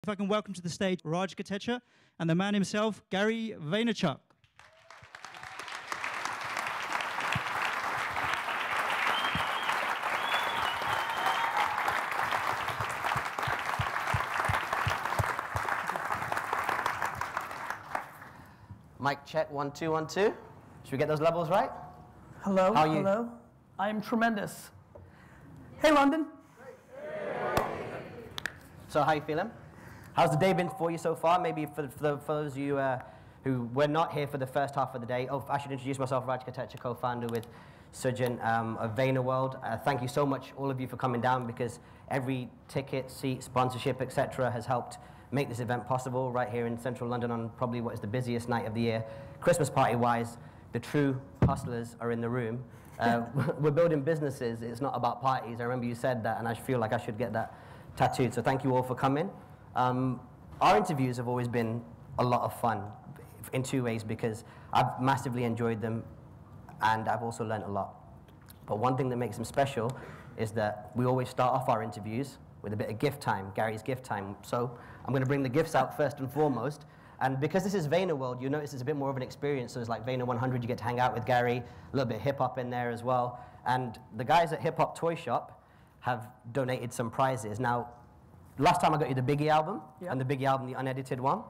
If I can welcome to the stage Raj Katecha and the man himself, Gary Vaynerchuk. Mic check, 1, 2, 1, 2. Should we get those levels right? Hello, How are you? hello. I am tremendous. Hey, London. So how are you feeling? How's the day been for you so far? Maybe for those of you who were not here for the first half of the day. Oh, I should introduce myself, Raj Katecha, co-founder with Sujan of Vaynerworld. Thank you so much, all of you, for coming down, because every ticket, seat, sponsorship, etc. has helped make this event possible right here in central London on probably what is the busiest night of the year. Christmas party-wise, the true hustlers are in the room. We're building businesses. It's not about parties. I remember you said that, and I feel like I should get that tattooed. So thank you all for coming. Our interviews have always been a lot of fun in two ways, because I've massively enjoyed them and I've also learned a lot. But one thing that makes them special is that we always start off our interviews with a bit of gift time, Gary's gift time. So I'm going to bring the gifts out first and foremost. And because this is Vaynerworld, you notice it's a bit more of an experience. So it's like Vayner 100, you get to hang out with Gary, a little bit of hip-hop in there as well. And the guys at Hip Hop Toy Shop have donated some prizes. Now, last time I got you the Biggie album, and the Biggie album, the unedited one.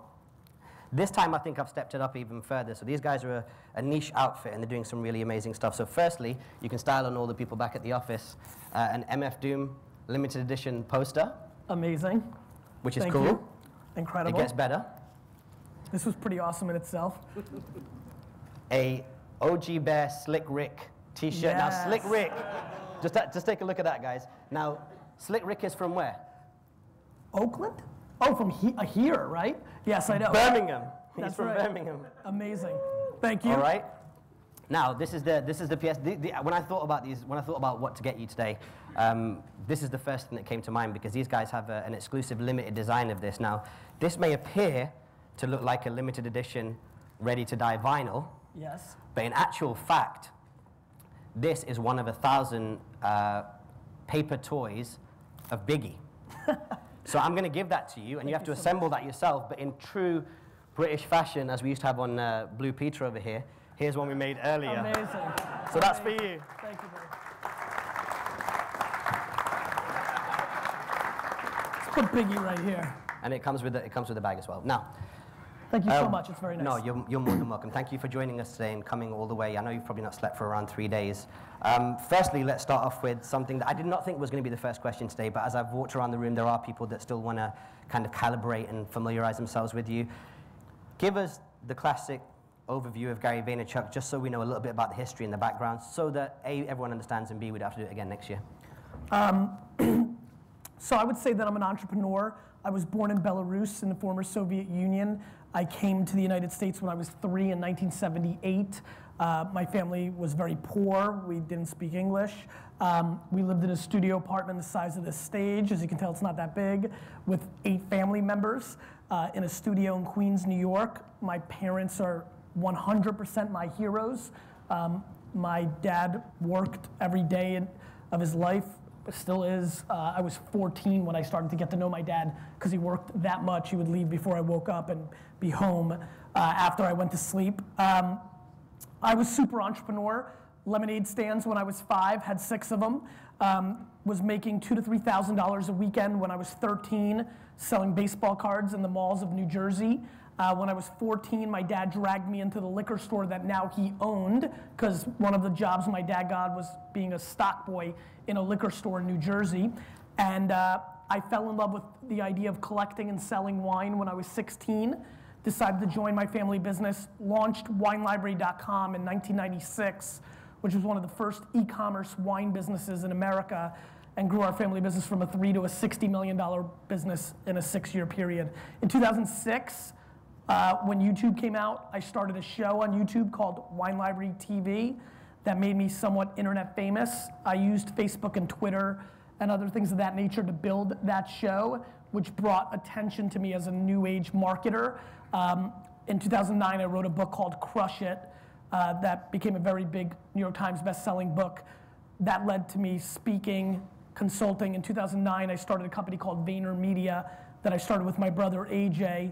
This time I think I've stepped it up even further. So these guys are a niche outfit, and they're doing some really amazing stuff. So firstly, you can style on all the people back at the office an MF Doom limited edition poster. Amazing. Which is Thank cool. You. Incredible. It gets better. This was pretty awesome in itself. A OG Bear Slick Rick t-shirt. Yes. Now, Slick Rick, just take a look at that, guys. Now, Slick Rick is from where? Oakland? Oh, from here, right? Yes, I know. Birmingham. That's He's from right. Birmingham. Amazing. Thank you. All right. Now, this is the PS. When I thought about what to get you today, this is the first thing that came to mind, because these guys have an exclusive limited design of this. Now, this may appear to look like a limited edition ready to die vinyl. Yes. But in actual fact, this is one of 1,000 paper toys of Biggie. So I'm going to give that to you, and you have to assemble that yourself, but in true British fashion, as we used to have on Blue Peter over here. Here's one we made earlier. Amazing. So that's for you. Thank you, buddy. Let's put Biggie right here. And it comes with a bag as well. Now, thank you so much. It's very nice. No, you're more than welcome. Thank you for joining us today and coming all the way. I know you've probably not slept for around 3 days. Firstly, let's start off with something that I did not think was going to be the first question today, but as I've walked around the room, there are people that still want to kind of calibrate and familiarize themselves with you. Give us the classic overview of Gary Vaynerchuk, just so we know a little bit about the history and the background, so that A, everyone understands, and B, we'd have to do it again next year. So I would say that I'm an entrepreneur. I was born in Belarus in the former Soviet Union. I came to the United States when I was 3 in 1978. My family was very poor. We didn't speak English. We lived in a studio apartment the size of this stage. As you can tell, it's not that big, with 8 family members in a studio in Queens, New York. My parents are 100% my heroes. My dad worked every day of his life, still is. I was 14 when I started to get to know my dad, because he worked that much. He would leave before I woke up and be home after I went to sleep. I was super entrepreneur. Lemonade stands when I was 5, had 6 of them. Was making $2,000 to $3,000 a weekend when I was 13, selling baseball cards in the malls of New Jersey. When I was 14, my dad dragged me into the liquor store that now he owned, because one of the jobs my dad got was being a stock boy in a liquor store in New Jersey. And I fell in love with the idea of collecting and selling wine when I was 16. Decided to join my family business, launched WineLibrary.com in 1996, which was one of the first e-commerce wine businesses in America, and grew our family business from a $3 to a $60 million business in a 6-year period. In 2006, when YouTube came out, I started a show on YouTube called Wine Library TV that made me somewhat internet famous. I used Facebook and Twitter and other things of that nature to build that show, which brought attention to me as a new age marketer. In 2009, I wrote a book called Crush It that became a very big New York Times best-selling book. That led to me speaking, consulting. In 2009, I started a company called Vaynermedia that I started with my brother AJ.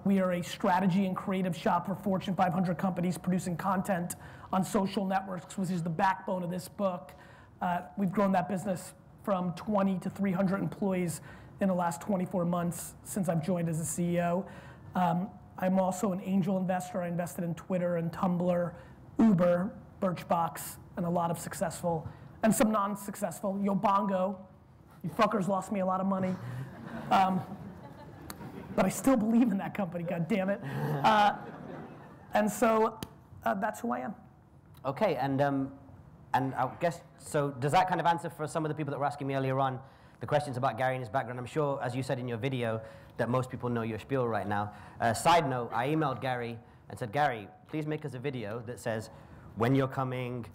We are a strategy and creative shop for Fortune 500 companies producing content on social networks, which is the backbone of this book. We've grown that business from 20 to 300 employees in the last 24 months since I've joined as a CEO. I'm also an angel investor. I invested in Twitter and Tumblr, Uber, Birchbox, and a lot of successful and some non-successful. Yobongo, you fuckers lost me a lot of money. But I still believe in that company, god damn it. And so that's who I am. Okay, and I guess, so does that kind of answer for some of the people that were asking me earlier on the questions about Gary and his background? I'm sure, as you said in your video, that most people know your spiel right now. Side note, I emailed Gary and said, Gary, please make us a video that says when you're coming,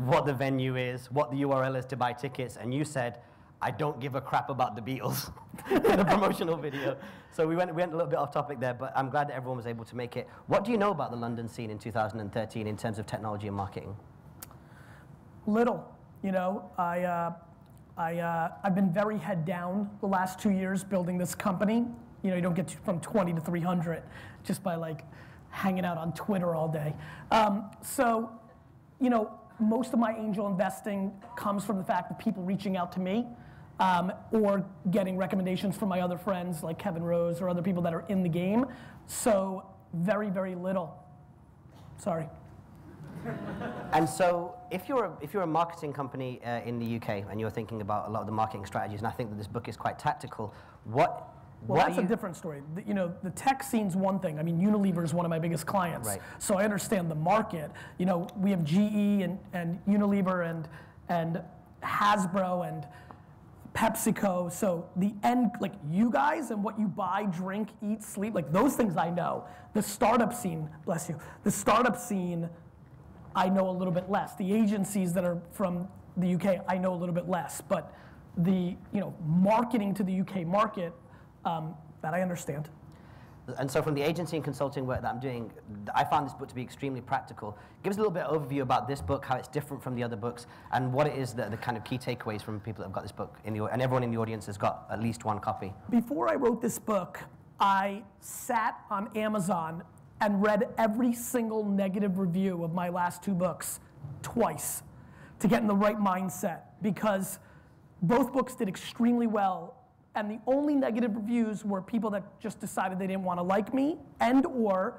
what the venue is, what the URL is to buy tickets, and you said, I don't give a crap about the Beatles in a promotional video. So we went a little bit off topic there, but I'm glad that everyone was able to make it. What do you know about the London scene in 2013 in terms of technology and marketing? Little, you know. I've been very head down the last 2 years building this company. You know, you don't get from 20 to 300 just by like hanging out on Twitter all day. So, you know, most of my angel investing comes from the fact of people reaching out to me or getting recommendations from my other friends like Kevin Rose or other people that are in the game. So very, very little. Sorry. And so, if you're a marketing company in the UK and you're thinking about a lot of the marketing strategies, and I think that this book is quite tactical, well, that's a different story. You know, the tech scene's one thing. I mean, Unilever is one of my biggest clients, right. So I understand the market. You know, we have GE and Unilever and Hasbro and PepsiCo. So the end, like you guys and what you buy, drink, eat, sleep, like those things I know. The startup scene, bless you, the startup scene, I know a little bit less. The agencies that are from the UK, I know a little bit less. But the marketing to the UK market, that I understand. And so from the agency and consulting work that I'm doing, I found this book to be extremely practical. Give us a little bit of overview about this book, how it's different from the other books, and what it is the kind of key takeaways from people that have got this book, and everyone in the audience has got at least one copy. Before I wrote this book, I sat on Amazon and read every single negative review of my last 2 books twice to get in the right mindset, because both books did extremely well, and the only negative reviews were people that just decided they didn't want to like me, and or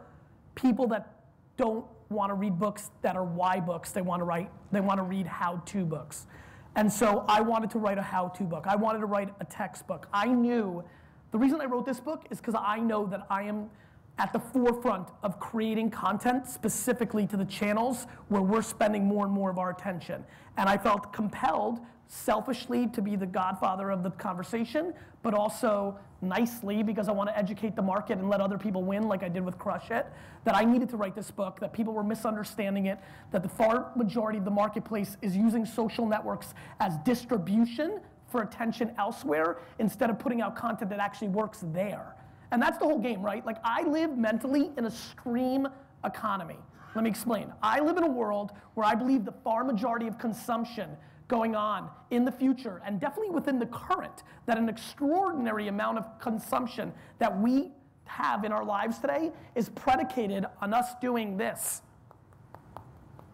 people that don't want to read books that are why books. They want to read how-to books. And so I wanted to write a how-to book. I wanted to write a textbook. I knew, the reason I wrote this book is because I know that I am at the forefront of creating content specifically to the channels where we're spending more and more of our attention. And I felt compelled, selfishly, to be the godfather of the conversation, but also nicely, because I want to educate the market and let other people win like I did with Crush It, that I needed to write this book, that people were misunderstanding it, that the far majority of the marketplace is using social networks as distribution for attention elsewhere instead of putting out content that actually works there. And that's the whole game, right? Like, I live mentally in a stream economy. Let me explain. I live in a world where I believe the far majority of consumption going on in the future, and definitely within the current, that an extraordinary amount of consumption that we have in our lives today is predicated on us doing this.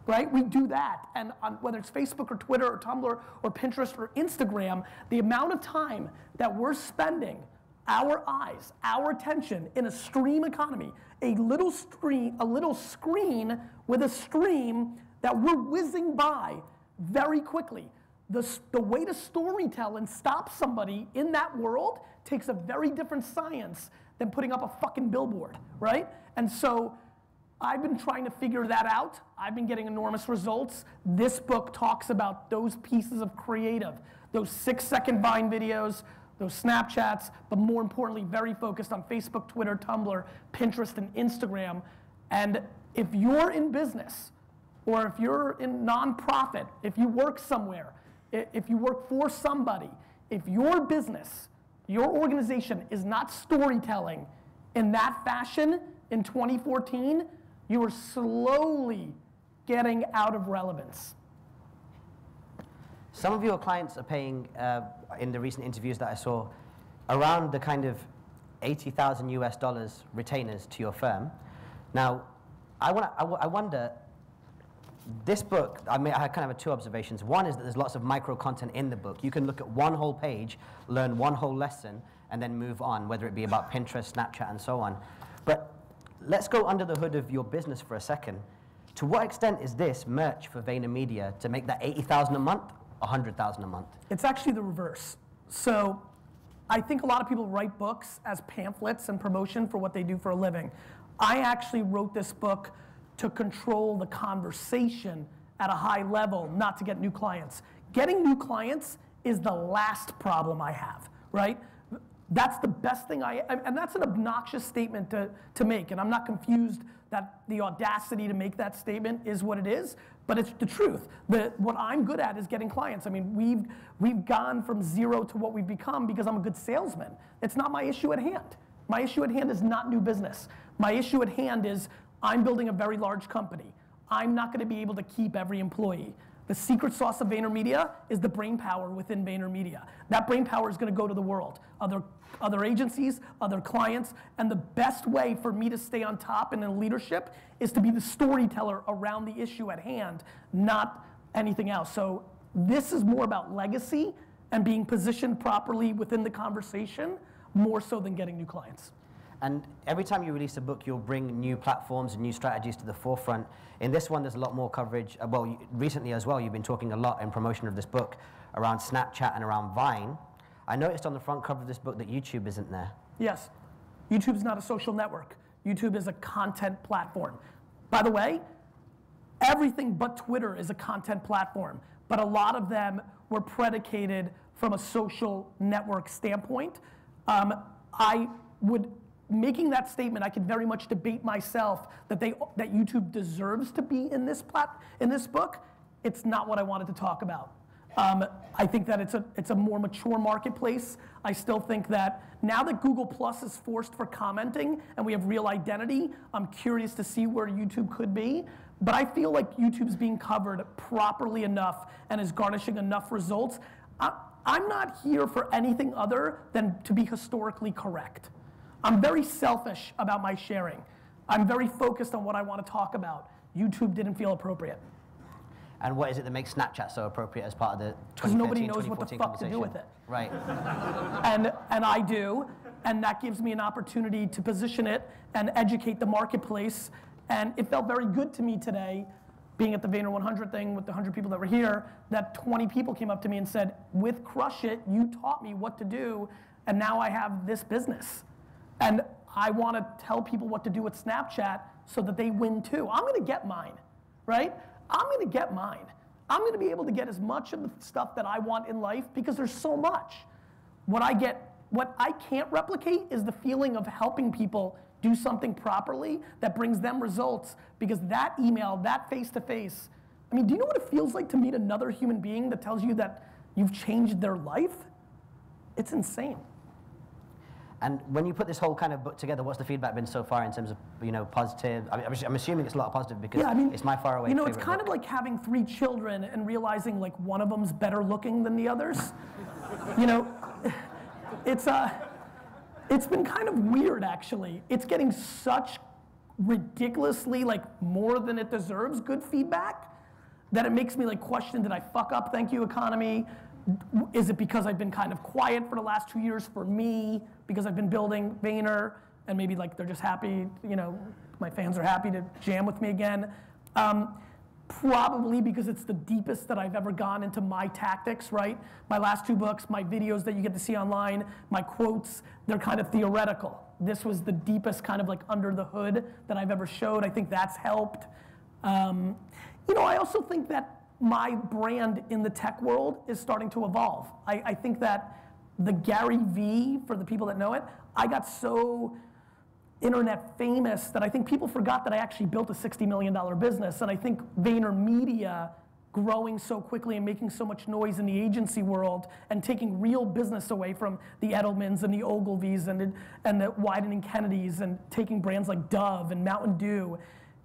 Right? We do that. And on, whether it's Facebook or Twitter or Tumblr or Pinterest or Instagram, the amount of time that we're spending our eyes, our attention in a stream economy, a little screen with a stream that we're whizzing by very quickly. The way to storytell and stop somebody in that world takes a very different science than putting up a fucking billboard, right? And so I've been trying to figure that out. I've been getting enormous results. This book talks about those pieces of creative, those 6-second Vine videos, those Snapchats, but more importantly, very focused on Facebook, Twitter, Tumblr, Pinterest, and Instagram. And if you're in business, or if you're in nonprofit, if you work somewhere, if you work for somebody, if your business, your organization is not storytelling in that fashion in 2014, you are slowly getting out of relevance. Some of your clients are paying, in the recent interviews that I saw, around the kind of 80,000 US dollars retainers to your firm. Now, I wonder, this book, I kind of have two observations. One is that there's lots of micro content in the book. You can look at one whole page, learn one whole lesson, and then move on, whether it be about Pinterest, Snapchat, and so on. But let's go under the hood of your business for a second. To what extent is this merch for Vaynermedia to make that 80,000 a month, 100,000 a month? It's actually the reverse. So I think a lot of people write books as pamphlets and promotion for what they do for a living. I actually wrote this book to control the conversation at a high level, not to get new clients. Getting new clients is the last problem I have, right? That's the best thing and that's an obnoxious statement to make, and I'm not confused that the audacity to make that statement is what it is, but it's the truth. What I'm good at is getting clients. I mean, we've gone from zero to what we've become because I'm a good salesman. It's not my issue at hand. My issue at hand is not new business. My issue at hand is I'm building a very large company. I'm not gonna be able to keep every employee. The secret sauce of Vaynermedia is the brain power within Vaynermedia. That brain power is going to go to the world, other agencies, other clients, and the best way for me to stay on top and in leadership is to be the storyteller around the issue at hand, not anything else. So this is more about legacy and being positioned properly within the conversation, more so than getting new clients. And every time you release a book, you'll bring new platforms and new strategies to the forefront. In this one, there's a lot more coverage. Well, recently as well, you've been talking a lot in promotion of this book around Snapchat and around Vine. I noticed on the front cover of this book that YouTube isn't there. Yes. YouTube's not a social network. YouTube is a content platform. By the way, everything but Twitter is a content platform, but a lot of them were predicated from a social network standpoint. Making that statement, I could very much debate myself that YouTube deserves to be in this book. It's not what I wanted to talk about. I think that it's a more mature marketplace. I still think that now that Google Plus is forced for commenting and we have real identity, I'm curious to see where YouTube could be. But I feel like YouTube's being covered properly enough and is garnishing enough results. I'm not here for anything other than to be historically correct. I'm very selfish about my sharing. I'm very focused on what I want to talk about. YouTube didn't feel appropriate. And what is it that makes Snapchat so appropriate as part of the 2013, because nobody knows what the fuck to do with it. Right. and I do, and that gives me an opportunity to position it and educate the marketplace. And it felt very good to me today, being at the Vayner 100 thing with the 100 people that were here, that 20 people came up to me and said, with Crush It, you taught me what to do, and now I have this business. And I want to tell people what to do with Snapchat so that they win too. I'm going to get mine, right? I'm going to get mine. I'm going to be able to get as much of the stuff that I want in life because there's so much. What I can't replicate is the feeling of helping people do something properly that brings them results, because that email, that face-to-face, I mean, do you know what it feels like to meet another human being that tells you that you've changed their life? It's insane. And when you put this whole kind of book together, what's the feedback been so far in terms of, positive? I'm assuming it's a lot of positive because it's my faraway favorite it's kind of like having 3 children and realizing like one of them's better looking than the others. It's been kind of weird actually. It's getting such ridiculously more than it deserves good feedback that it makes me question, did I fuck up? Thank you, economy. Is it because I've been kind of quiet for the last 2 years for me, because I've been building Vayner, and maybe they're just happy, my fans are happy to jam with me again. Probably because it's the deepest that I've ever gone into my tactics, right? My last 2 books, my videos that you get to see online, my quotes, they're kind of theoretical. This was the deepest kind of under the hood that I've ever showed. I think that's helped. I also think that my brand in the tech world is starting to evolve. I think that the Gary V, for the people that know it, I got so internet famous that I think people forgot that I actually built a $60 million business. And I think Vaynermedia growing so quickly and making so much noise in the agency world and taking real business away from the Edelmans and the Ogilvies and the Wieden and Kennedys and taking brands like Dove and Mountain Dew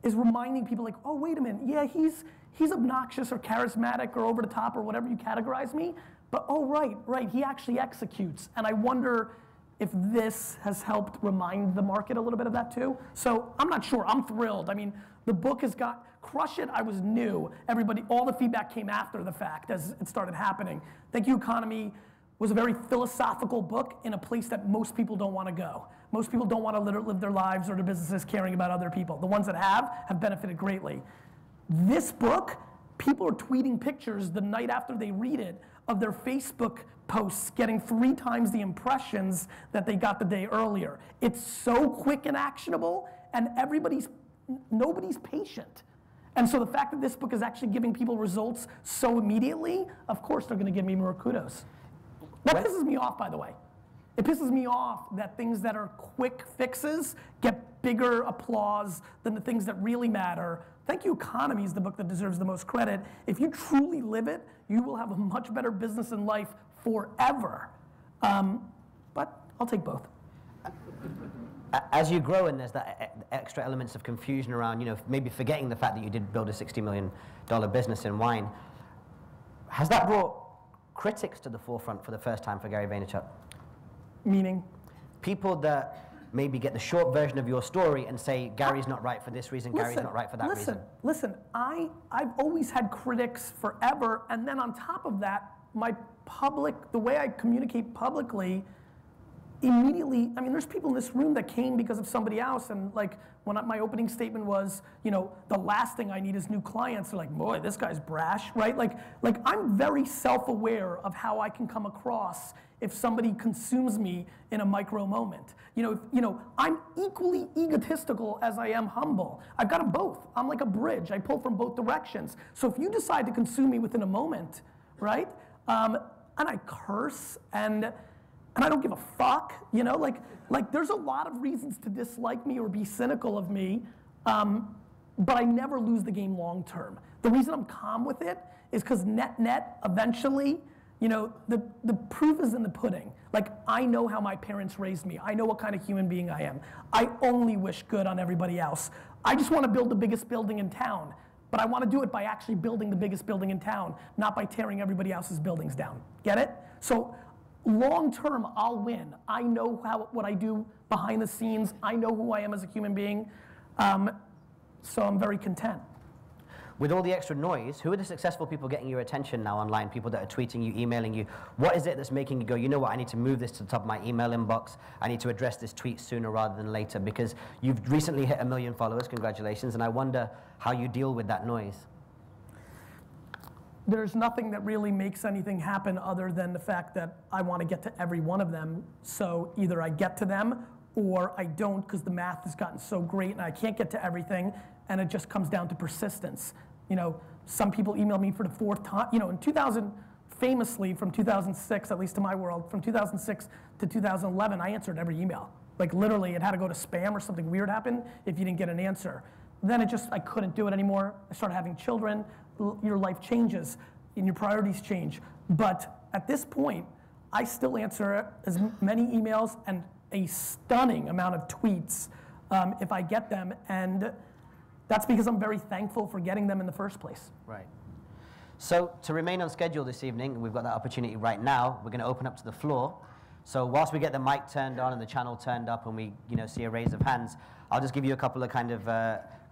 is reminding people oh, wait a minute, yeah, he's obnoxious or charismatic or over the top or whatever you categorize me, but oh, right, he actually executes. And I wonder if this has helped remind the market a little bit of that too. So I'm not sure, I'm thrilled. I mean, the book has got, Crush It, I was new. Everybody, all the feedback came after the fact as it started happening. Thank You Economy was a very philosophical book in a place that most people don't want to go. Most people don't want to live their lives or their businesses caring about other people. The ones that have benefited greatly. This book, people are tweeting pictures the night after they read it of their Facebook posts getting 3 times the impressions that they got the day earlier. It's so quick and actionable, and nobody's patient. And so the fact that this book is actually giving people results so immediately, of course they're going to give me more kudos. That pisses me off, by the way. It pisses me off that things that are quick fixes get bigger applause than the things that really matter. Thank You Economy is the book that deserves the most credit. If you truly live it, you will have a much better business and life forever. But I'll take both. As you grow and there's that extra elements of confusion around, maybe forgetting the fact that you did build a $60 million business in wine, has that brought critics to the forefront for the first time for Gary Vaynerchuk? Meaning? People that maybe get the short version of your story and say, Gary's not right for this reason, Gary's not right for that reason. Listen, I've always had critics forever, and then on top of that, the way I communicate publicly, immediately, I mean, there's people in this room that came because of somebody else, and like, when my opening statement was, the last thing I need is new clients, they're like, boy, this guy's brash, right? Like I'm very self-aware of how I can come across if somebody consumes me in a micro moment. I'm equally egotistical as I am humble. I've got them both. I'm like a bridge. I pull from both directions. So if you decide to consume me within a moment, right? And I curse and I don't give a fuck, like there's a lot of reasons to dislike me or be cynical of me, but I never lose the game long term. The reason I'm calm with it is because net, eventually, the proof is in the pudding. Like, I know how my parents raised me. I know what kind of human being I am. I only wish good on everybody else. I just want to build the biggest building in town, but I want to do it by actually building the biggest building in town, not by tearing everybody else's buildings down. Get it? So, long term, I'll win. I know what I do behind the scenes. I know who I am as a human being. So I'm very content. With all the extra noise, who are the successful people getting your attention now online? People that are tweeting you, emailing you. What is it that's making you go, you know what, I need to move this to the top of my email inbox. I need to address this tweet sooner rather than later, because you've recently hit 1 million followers. Congratulations. And I wonder how you deal with that noise. There's nothing that really makes anything happen other than the fact that I want to get to every one of them. So either I get to them or I don't, because the math has gotten so great and I can't get to everything, and it just comes down to persistence. Some people email me for the 4th time. In 2000, famously from 2006, at least in my world, from 2006 to 2011, I answered every email. Like literally, it had to go to spam or something weird happened if you didn't get an answer. Then I couldn't do it anymore. I started having children. Your life changes and your priorities change. But at this point, I still answer as many emails and a stunning amount of tweets if I get them. And that's because I'm very thankful for getting them in the first place. Right. So to remain on schedule this evening, we've got that opportunity right now. We're going to open up to the floor. So whilst we get the mic turned on and the channel turned up and we see a raise of hands, I'll just give you a couple of kind of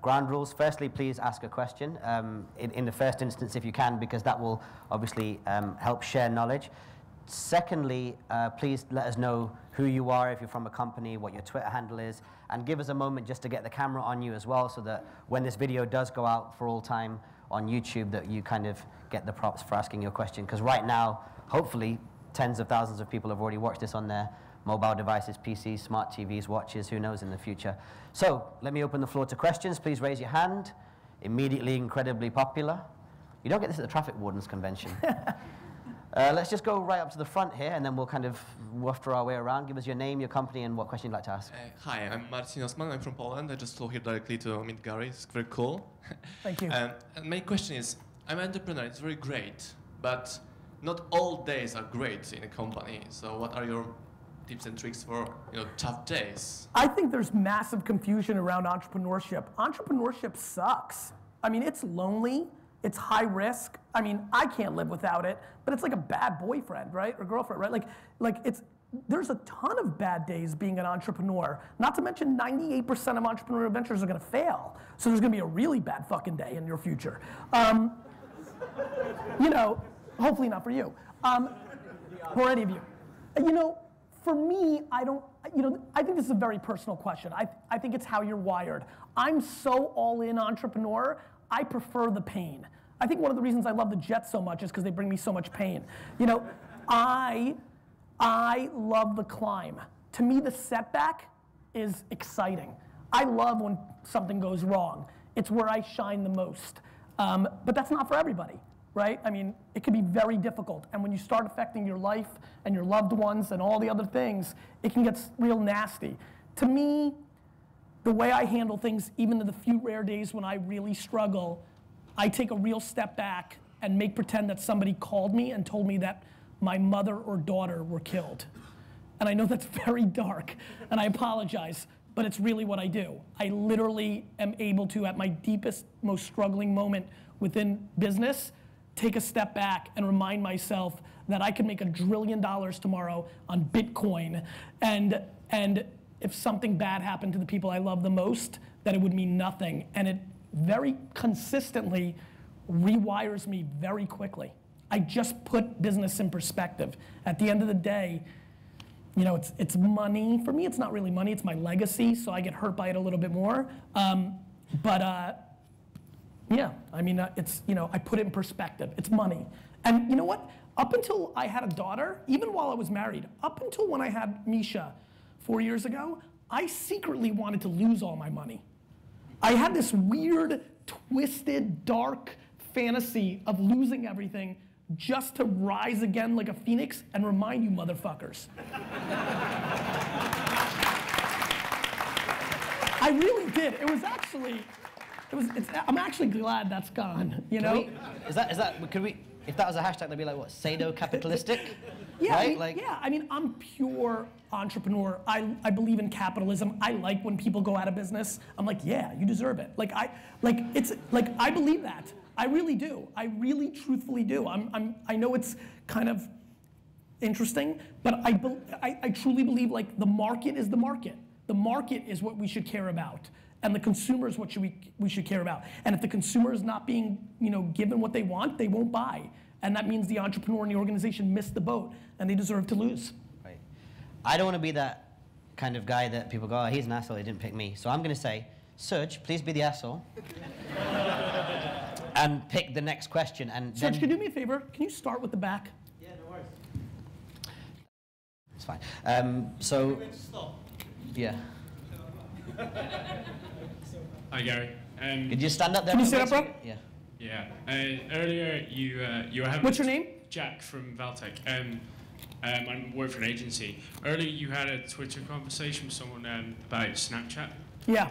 ground rules. Firstly, please ask a question in the first instance if you can, because that will obviously help share knowledge. Secondly, please let us know who you are, if you're from a company, what your Twitter handle is, and give us a moment just to get the camera on you as well, so that when this video does go out for all time on YouTube, that you kind of get the props for asking your question. Because right now, hopefully, tens of thousands of people have already watched this on their mobile devices, PCs, smart TVs, watches, who knows in the future. So let me open the floor to questions. Please raise your hand. Immediately incredibly popular. You don't get this at the traffic wardens convention. Let's just go right up to the front here, and then we'll kind of waft our way around. Give us your name, your company, and what question you'd like to ask. Hi, I'm Marcin Osman. I'm from Poland. I just flew here directly to meet Gary. It's very cool. Thank you. And my question is, I'm an entrepreneur. It's very great, but not all days are great in a company. So what are your tips and tricks for tough days? I think there's massive confusion around entrepreneurship. Entrepreneurship sucks. I mean, it's lonely. It's high risk. I mean, I can't live without it, but it's like a bad boyfriend, right? Or girlfriend, right? Like there's a ton of bad days being an entrepreneur. Not to mention 98% of entrepreneurial ventures are gonna fail. So there's gonna be a really bad fucking day in your future. You know, hopefully not for you, or any of you. You know, for me, I think this is a very personal question. I think it's how you're wired. I'm so all-in entrepreneur, I prefer the pain. I think one of the reasons I love the Jets so much is because they bring me so much pain. You know, I love the climb. To me, the setback is exciting. I love when something goes wrong. It's where I shine the most. But that's not for everybody, right? I mean, it can be very difficult. And when you start affecting your life and your loved ones and all the other things, it can get real nasty. To me, the way I handle things, even in the few rare days when I really struggle, I take a real step back and make pretend that somebody called me and told me that my mother or daughter were killed. And I know that's very dark, and I apologize, but it's really what I do. I literally am able to, at my deepest, most struggling moment within business, take a step back and remind myself that I can make $1 trillion tomorrow on Bitcoin, and if something bad happened to the people I love the most, that it would mean nothing. And it very consistently rewires me very quickly. I just put business in perspective. At the end of the day, you know, it's money. For me, it's not really money, it's my legacy, so I get hurt by it a little bit more. Yeah, I mean, it's, you know, I put it in perspective. It's money. And you know what? Up until I had a daughter, even while I was married, up until when I had Misha 4 years ago, I secretly wanted to lose all my money. I had this weird, twisted, dark fantasy of losing everything just to rise again like a phoenix and remind you motherfuckers. I really did. It was actually, I'm actually glad that's gone, you know? Could we, if that was a hashtag, that'd be like what, sado-capitalistic? Yeah, right? I mean, I'm pure entrepreneur. I believe in capitalism. I like when people go out of business. I'm like, yeah, you deserve it. I believe that. I really do. I really truthfully do. I know it's kind of interesting, but I truly believe like the market is the market. The market is what we should care about. And the consumer is what we should care about. And if the consumer is not being, you know, given what they want, they won't buy. And that means the entrepreneur and the organization missed the boat, and they deserve to lose. Right. I don't want to be that kind of guy that people go, oh, he's an asshole, he didn't pick me. So I'm going to say, Serge, please be the asshole. And pick the next question. And Serge, can you do me a favor? Can you start with the back? Yeah, no worries. It's fine. Yeah. Hi, Gary. Could you stand up there? Can you sit up, bro? Yeah. Yeah. Earlier, you were having... What's your name? Jack from Valtech. I work for an agency. Earlier, you had a Twitter conversation with someone about Snapchat. Yeah.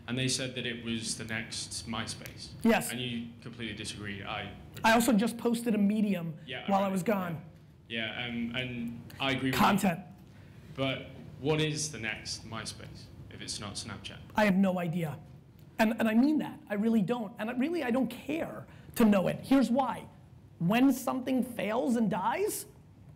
And they said that it was the next MySpace. Yes. And you completely disagreed. I also just posted a Medium while I was gone. Yeah, and I agree with Content. you. But what is the next MySpace if it's not Snapchat? I have no idea. And I mean that. I really don't. And I don't care to know it. Here's why. When something fails and dies,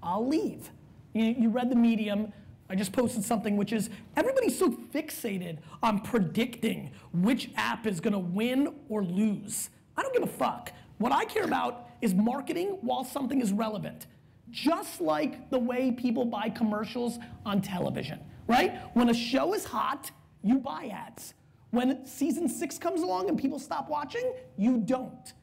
I'll leave. You read the Medium. I just posted something which is, everybody's so fixated on predicting which app is gonna win or lose. I don't give a fuck. What I care about is marketing while something is relevant. Just like the way people buy commercials on television, right? When a show is hot, you buy ads. When season 6 comes along and people stop watching, you don't.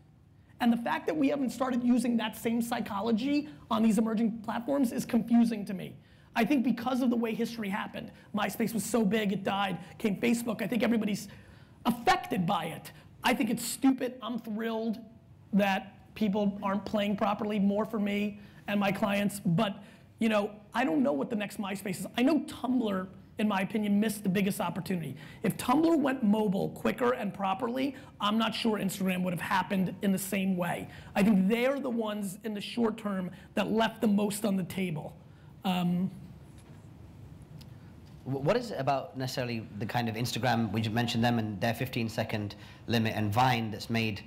And the fact that we haven't started using that same psychology on these emerging platforms is confusing to me. I think because of the way history happened, MySpace was so big, it died, came Facebook. I think everybody's affected by it. I think it's stupid. I'm thrilled that people aren't playing properly, more for me and my clients. But you know, I don't know what the next MySpace is. I know Tumblr, in my opinion, missed the biggest opportunity. If Tumblr went mobile quicker and properly, I'm not sure Instagram would have happened in the same way. I think they're the ones in the short term that left the most on the table. What is it about necessarily the kind of Instagram, we just mentioned them and their 15-second limit, and Vine that's made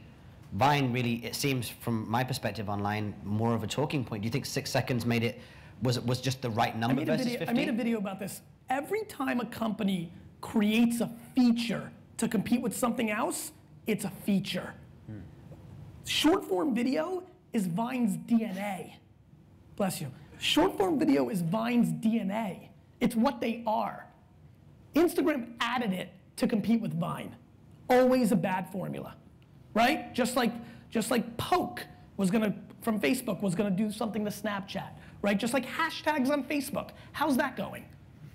Vine really, it seems from my perspective online, more of a talking point? Do you think 6 seconds made it was just the right number versus 15? I made a video about this. Every time a company creates a feature to compete with something else, it's a feature. Short form video is Vine's DNA. Bless you. Short form video is Vine's DNA. It's what they are. Instagram added it to compete with Vine. Always a bad formula, right? Just like Poke was gonna, from Facebook, was gonna do something to Snapchat, right? Just like hashtags on Facebook. How's that going,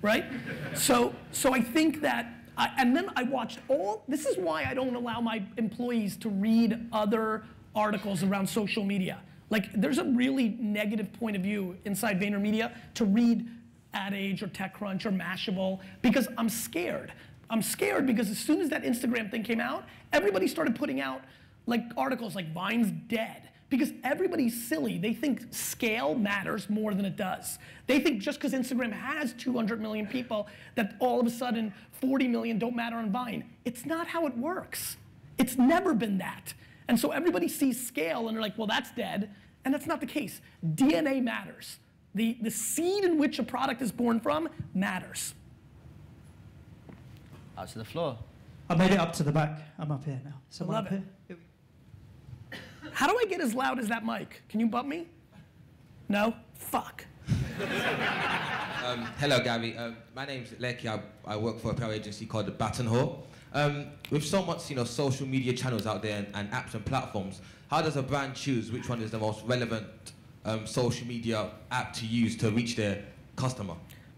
right? So I think that, and then I watched this is why I don't allow my employees to read other articles around social media. Like, there's a really negative point of view inside Vaynermedia to read Ad Age or TechCrunch or Mashable, because I'm scared. I'm scared because as soon as that Instagram thing came out, everybody started putting out like articles like Vine's dead, because everybody's silly. They think scale matters more than it does. They think just because Instagram has 200 million people that all of a sudden 40 million don't matter on Vine. It's not how it works. It's never been that. And so everybody sees scale and they're like, well, that's dead. And that's not the case. DNA matters. The seed in which a product is born from matters. Out to the floor. I made it up to the back. I'm up here now. So I love it. How do I get as loud as that mic? Can you bump me? No? Fuck. Hello, Gary. My name's Leki. I work for a PR agency called the Baton Hall. With so much, social media channels out there and apps and platforms, how does a brand choose which one is the most relevant social media app to use to reach their customer?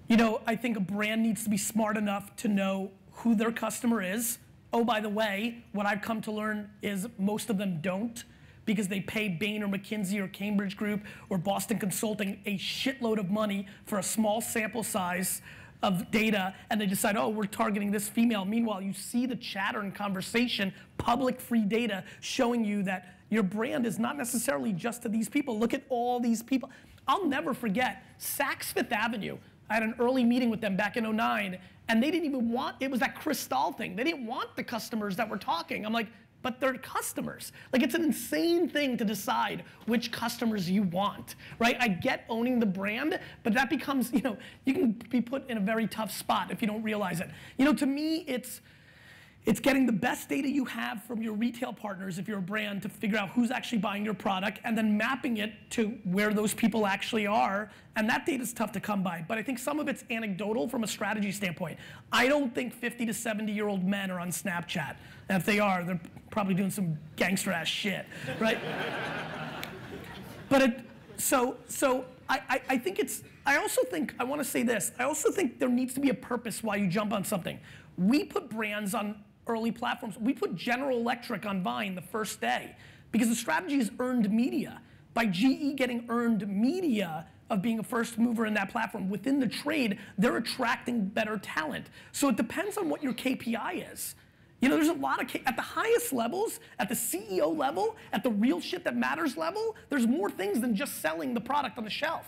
I think a brand needs to be smart enough to know who their customer is. Oh, by the way, what I've come to learn is most of them don't, because they pay Bain or McKinsey or Cambridge Group or Boston Consulting a shitload of money for a small sample size of data, and they decide, oh, we're targeting this female. Meanwhile, you see the chatter and conversation, public free data showing you that your brand is not necessarily just to these people. Look at all these people. I'll never forget Saks Fifth Avenue. I had an early meeting with them back in '09, and they didn't even want, it was that Cristal thing. They didn't want the customers that were talking. I'm like, but they're customers. Like, it's an insane thing to decide which customers you want, right? I get owning the brand, but that becomes, you can be put in a very tough spot if you don't realize it. To me, it's getting the best data you have from your retail partners, if you're a brand, to figure out who's actually buying your product, and then mapping it to where those people actually are. And that data's tough to come by, but I think some of it's anecdotal from a strategy standpoint. I don't think 50 to 70-year-old men are on Snapchat. And if they are, they're probably doing some gangster ass shit, right? But I think it's, I want to say this, I also think there needs to be a purpose why you jump on something. We put brands on early platforms. We put General Electric on Vine the first day because the strategy is earned media. By GE getting earned media of being a first mover in that platform, within the trade, they're attracting better talent. So it depends on what your KPI is. There's a lot of, at the highest levels, at the CEO level, at the real shit that matters level, there's more things than just selling the product on the shelf,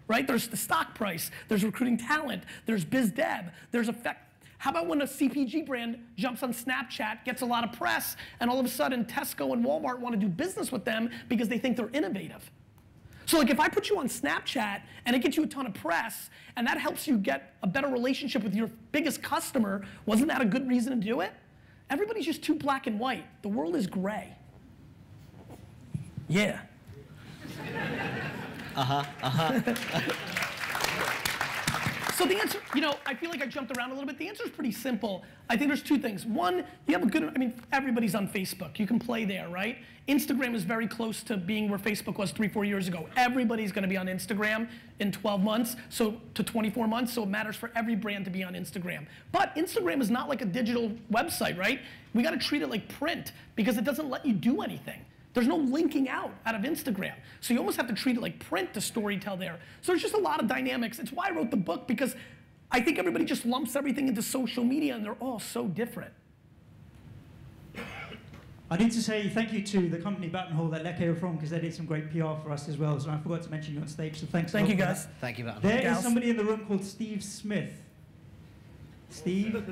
right? There's the stock price, there's recruiting talent, there's biz dev, there's effect. How about when a CPG brand jumps on Snapchat, gets a lot of press, and all of a sudden Tesco and Walmart want to do business with them because they think they're innovative? So like, if I put you on Snapchat and it gets you a ton of press and that helps you get a better relationship with your biggest customer, wasn't that a good reason to do it? Everybody's just too black and white. The world is gray. Yeah. So the answer, I feel like I jumped around a little bit. The answer is pretty simple. I think there's two things. One, you have a good, everybody's on Facebook. You can play there, right? Instagram is very close to being where Facebook was 3-4 years ago. Everybody's gonna be on Instagram in 12 months, to 24 months, so it matters for every brand to be on Instagram. But Instagram is not like a digital website, right? We gotta treat it like print because it doesn't let you do anything. There's no linking out of Instagram. So you almost have to treat it like print to storytell there. So there's just a lot of dynamics. It's why I wrote the book, because I think everybody just lumps everything into social media and they're all so different. I need to say thank you to the company Baton Hall that Leke are from, because they did some great PR for us as well. So I forgot to mention you on stage, so thanks. Thank you guys. Thank you, Baton Hall. There is somebody in the room called Steve Smith. Steve?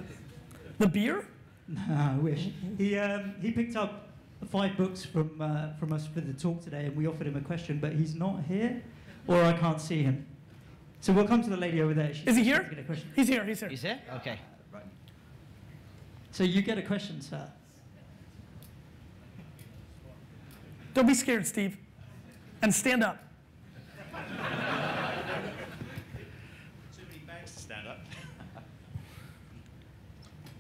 The beer? Nah, I wish. He picked up 5 books from us for the talk today, and we offered him a question, but he's not here, or I can't see him. So we'll come to the lady over there. Is he here? Get a question. He's here, he's here. He's here? Okay. So you get a question, sir. Don't be scared, Steve. And stand up. Too many bags to stand up.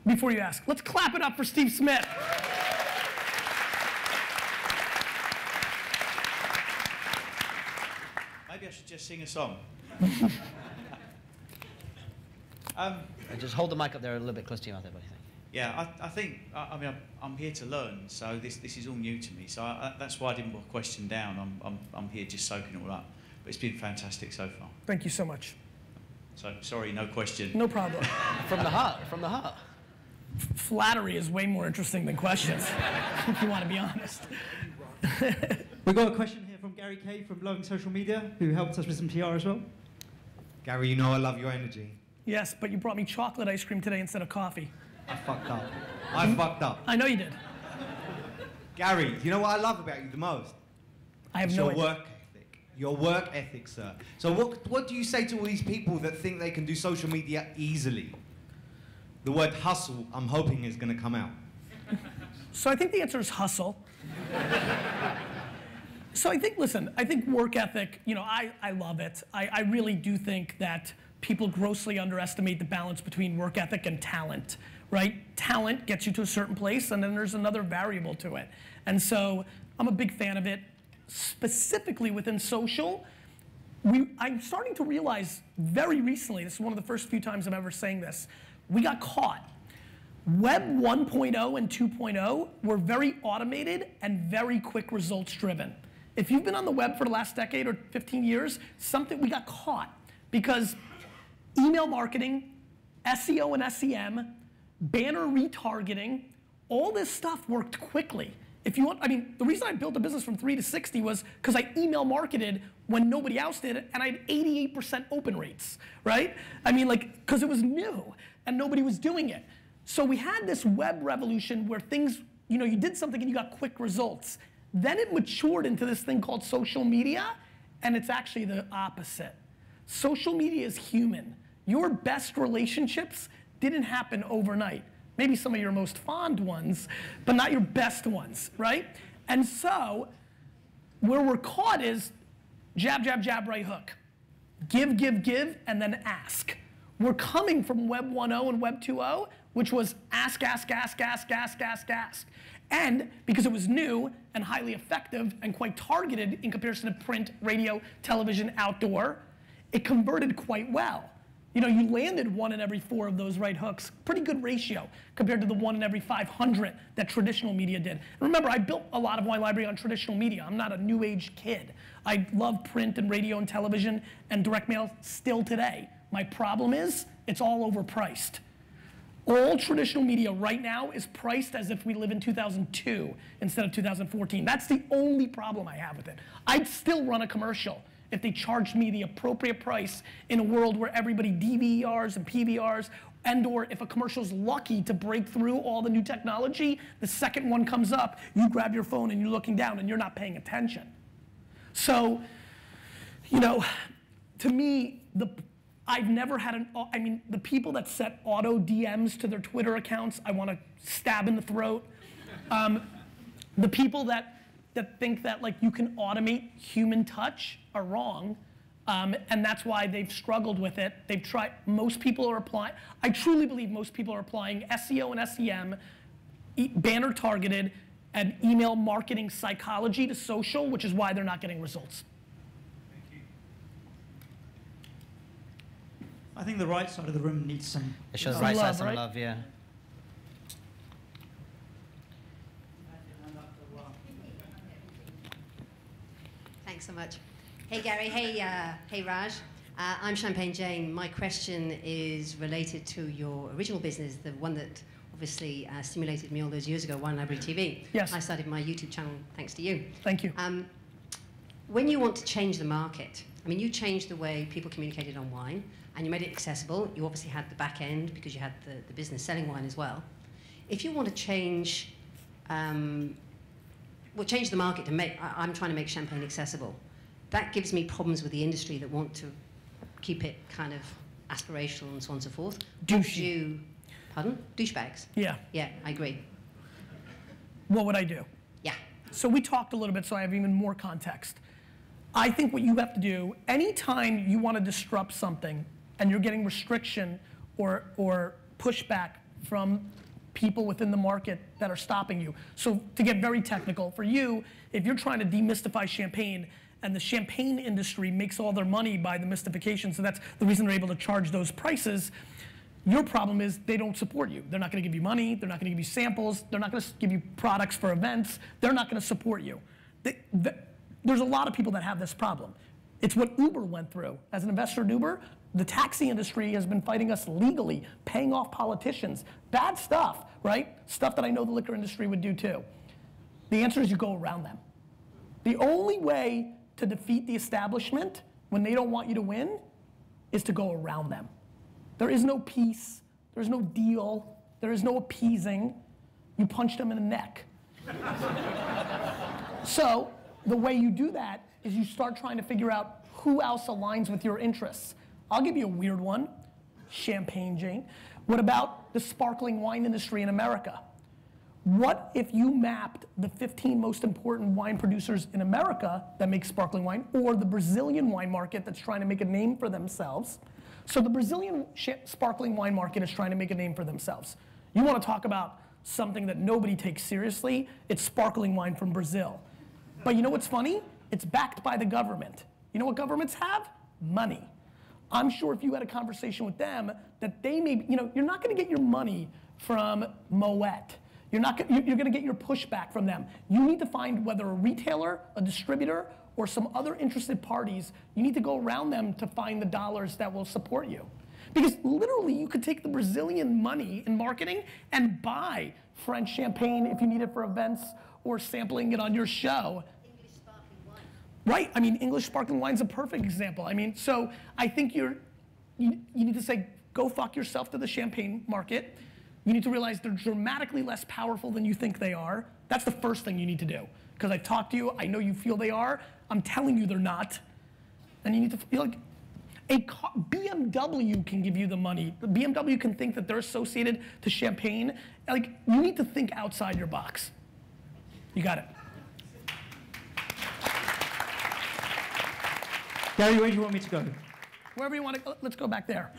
Before you ask, let's clap it up for Steve Smith. Maybe I should just sing a song. Just hold the mic up there a little bit close to you, I think. What do you think? Yeah, I think, I mean, I'm here to learn, so this is all new to me. So that's why I didn't put a question down. I'm here just soaking it all up. But it's been fantastic so far. Thank you so much. So, sorry, no question. No problem. From the heart, from the heart. Flattery is way more interesting than questions, if you want to be honest. We've got a question here from Gary Kay from Loving Social Media, who helped us with some PR as well. Gary, you know I love your energy. Yes, but you brought me chocolate ice cream today instead of coffee. I fucked up. I fucked up. I know you did. Gary, you know what I love about you the most? I have It's no your idea. work ethic. Your work ethic, sir. So what do you say to all these people that think they can do social media easily? The word hustle, I'm hoping, is going to come out. So I think the answer is hustle. So I think, listen, I think work ethic, you know, I love it. I really do think that people grossly underestimate the balance between work ethic and talent, right? Talent gets you to a certain place, and then there's another variable to it. And so I'm a big fan of it. Specifically within social, I'm starting to realize very recently, this is one of the first few times I'm ever saying this, we got caught. Web 1.0 and 2.0 were very automated and very quick results driven. If you've been on the web for the last decade or 15 years, we got caught because email marketing, SEO and SEM, banner retargeting, all this stuff worked quickly. If you want, I mean, the reason I built a business from 3 to 60 was because I email marketed when nobody else did it, and I had 88% open rates, right? I mean, like, because it was new and nobody was doing it. So we had this web revolution where things, you know, you did something and you got quick results. Then it matured into this thing called social media, and it's actually the opposite. Social media is human. Your best relationships didn't happen overnight. Maybe some of your most fond ones, but not your best ones, right? And so, where we're caught is jab, jab, jab, right hook. Give, give, give, and then ask. We're coming from Web 1.0 and Web 2.0, which was ask, ask, ask, ask, ask, ask, ask. And because it was new and highly effective and quite targeted in comparison to print, radio, television, outdoor, it converted quite well. You know, you landed 1 in every 4 of those right hooks. Pretty good ratio compared to the 1 in every 500 that traditional media did. And remember, I built a lot of my library on traditional media. I'm not a new age kid. I love print and radio and television and direct mail still today. My problem is, it's all overpriced. All traditional media right now is priced as if we live in 2002 instead of 2014. That's the only problem I have with it. I'd still run a commercial if they charged me the appropriate price in a world where everybody DVRs and PVRs, and or if a commercial's lucky to break through all the new technology, the second one comes up, you grab your phone and you're looking down and you're not paying attention. So, you know, to me, I've never had the people that set auto DMs to their Twitter accounts, I want to stab in the throat. The people that think that like you can automate human touch are wrong, and that's why they've struggled with it. They've tried, most people are applying, I truly believe most people are applying SEO and SEM, banner targeted, and email marketing psychology to social, which is why they're not getting results. I think the right side of the room needs some. It shows Some right side, love, some right? love, yeah. Thanks so much. Hey Gary, hey Raj. I'm Champagne Jane. My question is related to your original business, the one that obviously stimulated me all those years ago, Wine Library TV. Yes. I started my YouTube channel thanks to you. Thank you. When you want to change the market, I mean, you changed the way people communicated on wine, and you made it accessible. You obviously had the back end because you had the business selling wine as well. If you want to change, change the market to make, I'm trying to make champagne accessible. That gives me problems with the industry that want to keep it kind of aspirational and so on and so forth. Douchey. Pardon? Douchebags. Yeah. Yeah, I agree. What would I do? Yeah. So we talked a little bit, so I have even more context. I think what you have to do, anytime you want to disrupt something and you're getting restriction or pushback from people within the market that are stopping you. So to get very technical, for you, if you're trying to demystify champagne and the champagne industry makes all their money by the mystification, so that's the reason they're able to charge those prices, your problem is they don't support you. They're not going to give you money, they're not going to give you samples, they're not going to give you products for events, they're not going to support you. There's a lot of people that have this problem. It's what Uber went through. As an investor in Uber, the taxi industry has been fighting us legally, paying off politicians. Bad stuff, right? Stuff that I know the liquor industry would do too. The answer is you go around them. The only way to defeat the establishment when they don't want you to win is to go around them. There is no peace, there's no deal, there is no appeasing. You punch them in the neck. So the way you do that is you start trying to figure out who else aligns with your interests. I'll give you a weird one, Champagne Jane. What about the sparkling wine industry in America? What if you mapped the 15 most important wine producers in America that make sparkling wine, or the Brazilian wine market that's trying to make a name for themselves? So the Brazilian sparkling wine market is trying to make a name for themselves. You want to talk about something that nobody takes seriously? It's sparkling wine from Brazil. But you know what's funny? It's backed by the government. You know what governments have? Money. I'm sure if you had a conversation with them that they may, you're not going to get your money from Moet. You're going to get your pushback from them. You need to find whether a retailer, a distributor, or some other interested parties, you need to go around them to find the dollars that will support you. Because literally you could take the Brazilian money in marketing and buy French champagne if you need it for events or sampling it on your show. English sparkling wine. Right, I mean, English sparkling wine's a perfect example. I mean, so I think you need to say, go fuck yourself to the champagne market. You need to realize they're dramatically less powerful than you think they are. That's the first thing you need to do. Because I've talked to you, I know you feel they are. I'm telling you they're not. And you need to feel like, BMW can give you the money. The BMW can think that they're associated to champagne. Like, you need to think outside your box. You got it. Gary, where do you want me to go? Wherever you want to, let's go back there.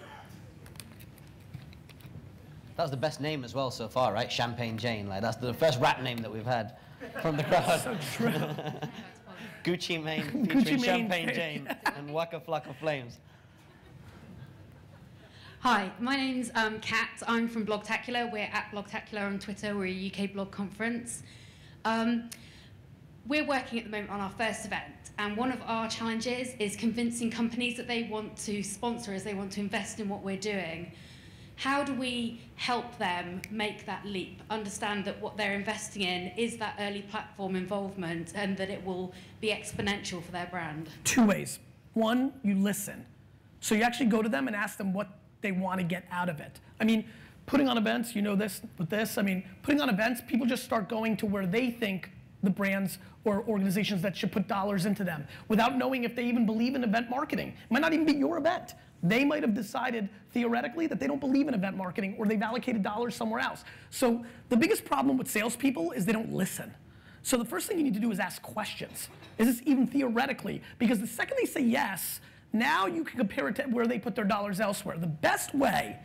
That was the best name as well so far, right? Champagne Jane. Like, that's the first rap name that we've had from the crowd. So true. Gucci Mane featuring Gucci Mane. Champagne Jane and Waka Flocka Flames. Hi, my name's Kat. I'm from Blogtacular. We're at Blogtacular on Twitter. We're a UK blog conference. We're working at the moment on our first event, and one of our challenges is convincing companies that they want to sponsor us, they want to invest in what we're doing. How do we help them make that leap, understand that what they're investing in is that early platform involvement and that it will be exponential for their brand? Two ways. One, you listen. So you actually go to them and ask them what they want to get out of it. I mean, putting on events, you know this with this, I mean, putting on events, people just start going to where they think the brands or organizations that should put dollars into them without knowing if they even believe in event marketing. It might not even be your event. They might have decided theoretically that they don't believe in event marketing or they've allocated dollars somewhere else. So the biggest problem with salespeople is they don't listen. So the first thing you need to do is ask questions. Is this even theoretically? Because the second they say yes, now you can compare it to where they put their dollars elsewhere. The best way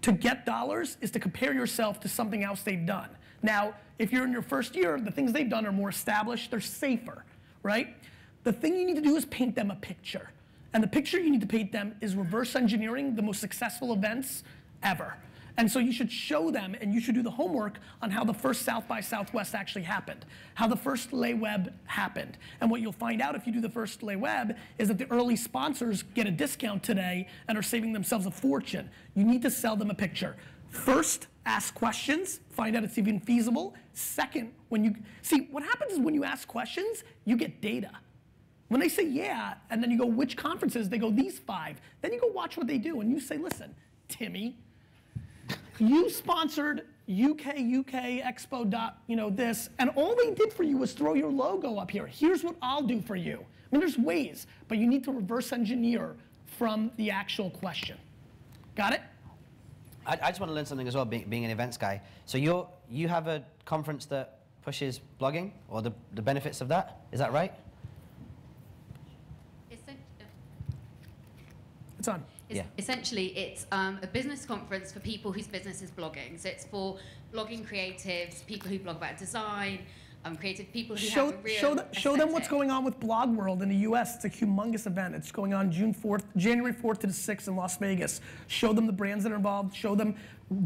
to get dollars is to compare yourself to something else they've done. Now, if you're in your first year, the things they've done are more established, they're safer, right? The thing you need to do is paint them a picture. And the picture you need to paint them is reverse engineering the most successful events ever. And so you should show them, and you should do the homework on how the first South by Southwest actually happened, how the first Lay Web happened. And what you'll find out if you do the first Lay Web is that the early sponsors get a discount today and are saving themselves a fortune. You need to sell them a picture. First, ask questions, find out it's even feasible. Second, what happens is when you ask questions, you get data. When they say yeah, and then you go, which conferences? They go, these 5. Then you go watch what they do, and you say, listen, Timmy, you sponsored UK Expo. This, and all they did for you was throw your logo up here. Here's what I'll do for you. I mean, there's ways, but you need to reverse engineer from the actual question. Got it? I just want to learn something as well, being an events guy. So you have a conference that pushes blogging, or the benefits of that? Is that right? It's on. Essentially, it's a business conference for people whose business is blogging. So it's for blogging creatives, people who blog about design, creative people who have a real show them what's going on with Blog World in the US. It's a humongous event. It's going on January 4th to the 6th in Las Vegas. Show them the brands that are involved. Show them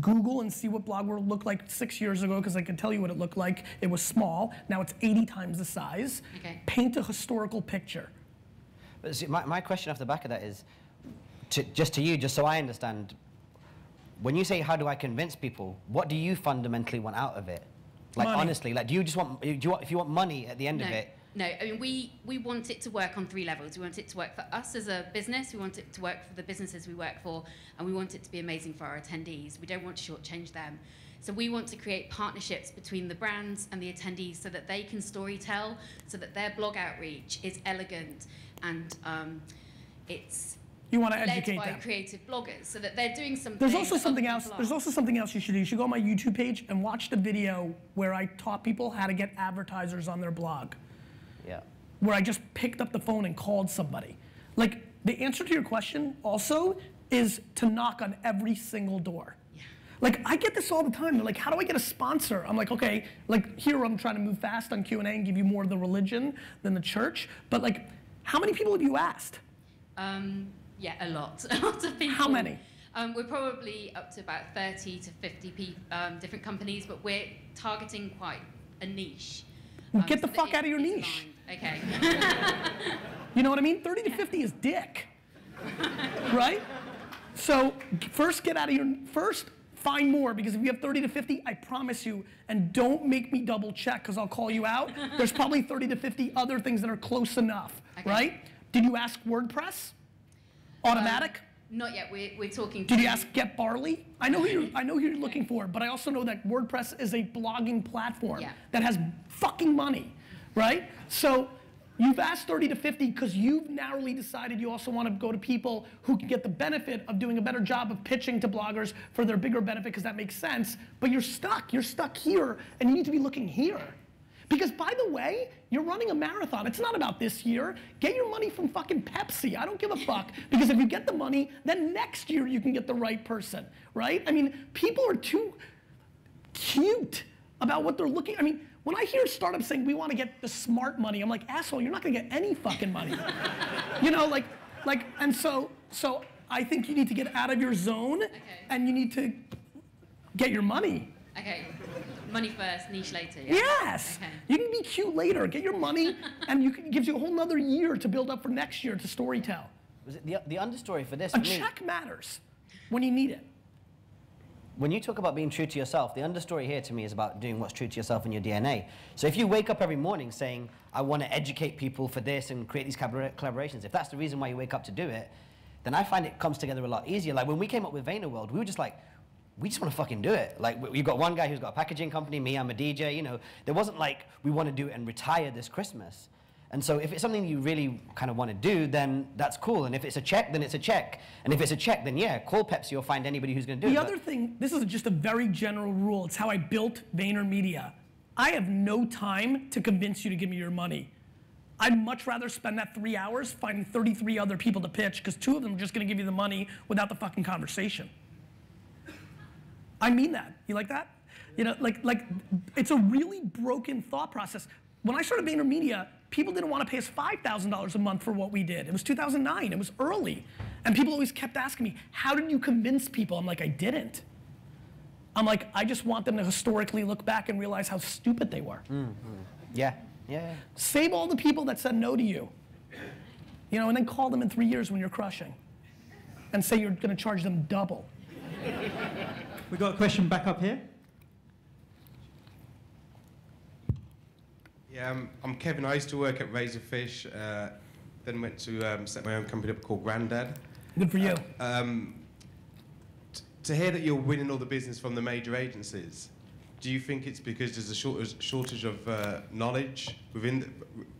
Google and see what Blog World looked like 6 years ago, because I can tell you what it looked like. It was small. Now it's 80 times the size. Okay. Paint a historical picture. But see, my question off the back of that is, just so I understand, when you say how do I convince people, what do you fundamentally want out of it? Like money. Honestly, like do you want if you want money at the end of it? No, I mean we want it to work on 3 levels. We want it to work for us as a business, we want it to work for the businesses we work for, and we want it to be amazing for our attendees. We don't want to shortchange them. So we want to create partnerships between the brands and the attendees so that they can storytell, so that their blog outreach is elegant and it's you want to educate led by them. Creative bloggers, so that they're doing something. There's also something else. There's also something else you should do. You should go on my YouTube page and watch the video where I taught people how to get advertisers on their blog. Yeah. Where I just picked up the phone and called somebody. Like, the answer to your question also is to knock on every single door. Yeah. Like, I get this all the time. They're like, how do I get a sponsor? I'm like, okay, like here I'm trying to move fast on Q&A and give you more of the religion than the church. But like, how many people have you asked? Yeah, a lot. A lot of people. How many? We're probably up to about 30 to 50 different companies, but we're targeting quite a niche. Get the fuck out of your niche. Aligned. Okay. You know what I mean? 30 to 50 is dick. Right? So first find more, because if you have 30 to 50, I promise you, and don't make me double check because I'll call you out, there's probably 30 to 50 other things that are close enough, right? Did you ask WordPress? Automatic? Not yet. We're talking. Did you ask Get Barley? I know who you're looking for, but I also know that WordPress is a blogging platform that has fucking money, right? So you've asked 30 to 50 because you've narrowly decided you also want to go to people who can get the benefit of doing a better job of pitching to bloggers for their bigger benefit, because that makes sense. But you're stuck. You're stuck here, and you need to be looking here. Because, by the way, you're running a marathon. It's not about this year. Get your money from fucking Pepsi. I don't give a fuck. Because if you get the money, then next year you can get the right person, right? I mean, people are too cute about what they're looking. I mean, when I hear startups saying we want to get the smart money, I'm like, asshole, you're not going to get any fucking money. You know, and so I think you need to get out of your zone, and you need to get your money. Okay. Money first, niche later. Yeah? Yes. Okay. You can be cute later. Get your money, and it gives you a whole nother year to build up for next year to storytell. Was it the understory for this? A check matters when you need it. When you talk about being true to yourself, the understory here to me is about doing what's true to yourself in your DNA. So if you wake up every morning saying, I want to educate people for this and create these collaborations, if that's the reason why you wake up to do it, then I find it comes together a lot easier. Like when we came up with VaynerWorld, we were just like, we just want to fucking do it. Like, we've got one guy who's got a packaging company, me, I'm a DJ, you know. There wasn't like, we want to do it and retire this Christmas. And so if it's something you really kind of want to do, then that's cool. And if it's a check, then it's a check. And if it's a check, then yeah, call Pepsi or find anybody who's going to do it. The other thing, this is just a very general rule. It's how I built Vaynermedia. I have no time to convince you to give me your money. I'd much rather spend that 3 hours finding 33 other people to pitch, because 2 of them are just going to give you the money without the fucking conversation. I mean that. You like that? You know, like it's a really broken thought process. When I started Vaynermedia, people didn't want to pay us $5,000 a month for what we did. It was 2009. It was early. And people always kept asking me, how did you convince people? I'm like, I didn't. I'm like, I just want them to historically look back and realize how stupid they were. Mm-hmm. Yeah. Save all the people that said no to you. You know, and then call them in 3 years when you're crushing. And say you're going to charge them double. We've got a question back up here. Yeah, I'm Kevin. I used to work at Razorfish, then went to set my own company up called Grandad. Good for you. To hear that you're winning all the business from the major agencies, do you think it's because there's a shortage of knowledge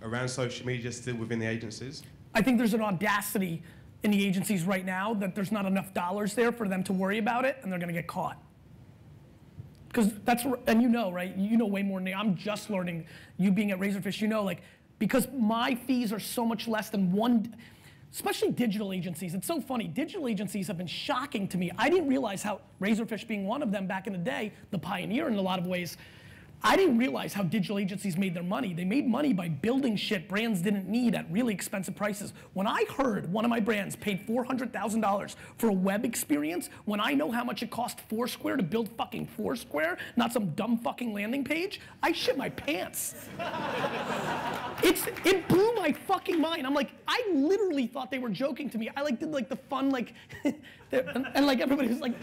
around social media still within the agencies? I think there's an audacity in the agencies right now that there's not enough dollars there for them to worry about it, and they're gonna get caught. Because that's, and you know, right? You know way more than me. I'm just learning, you being at Razorfish, you know, like, because my fees are so much less than one, especially digital agencies. It's so funny, digital agencies have been shocking to me. I didn't realize how, Razorfish being one of them back in the day, the pioneer in a lot of ways, I didn't realize how digital agencies made their money. They made money by building shit brands didn't need at really expensive prices. When I heard one of my brands paid $400,000 for a web experience, when I know how much it cost Foursquare to build fucking Foursquare, not some dumb fucking landing page, I shit my pants. It blew my fucking mind. I'm like, I literally thought they were joking to me. I like did like the fun like, and like everybody was like,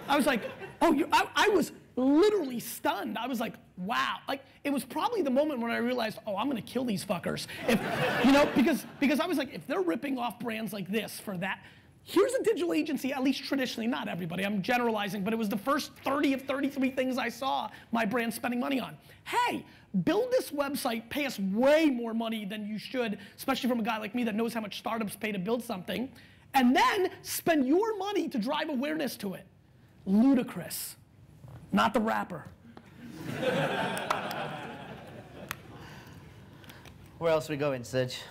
I was like, oh, I was literally stunned. I was like, wow. Like, it was probably the moment when I realized, oh, I'm gonna kill these fuckers. If, you know, because I was like, if they're ripping off brands like this for that, here's a digital agency, at least traditionally, not everybody, I'm generalizing, but it was the first 30 of 33 things I saw my brand spending money on. Hey, build this website, pay us way more money than you should, especially from a guy like me that knows how much startups pay to build something, and then spend your money to drive awareness to it. Ludicrous. Not the rapper. Where else are we going, Serge?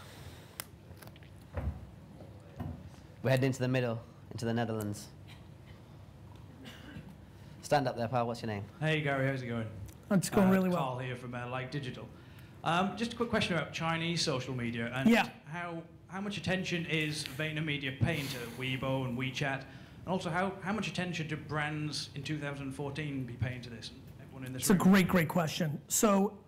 We're heading into the middle, into the Netherlands. Stand up there, pal. What's your name? Hey, Gary. How's it going? It's going really well. Carl here from Like Digital. Just a quick question about Chinese social media and how much attention is Vaynermedia paying to Weibo and WeChat? And also, how much attention do brands in 2014 be paying to this? Everyone in this room? It's a great, great question. So,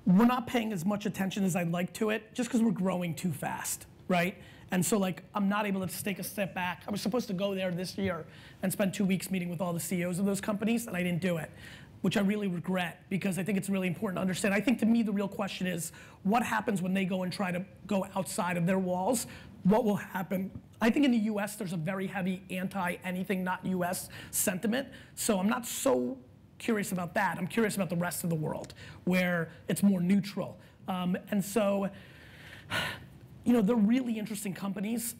we're not paying as much attention as I'd like to it, just because we're growing too fast, right? And so, like, I'm not able to take a step back. I was supposed to go there this year and spend 2 weeks meeting with all the CEOs of those companies, and I didn't do it, which I really regret, because I think it's really important to understand. I think to me, the real question is, what happens when they go and try to go outside of their walls? What will happen? I think in the US, there's a very heavy anti-anything not US sentiment. So I'm not so curious about that. I'm curious about the rest of the world, where it's more neutral. And so, you know, they're really interesting companies.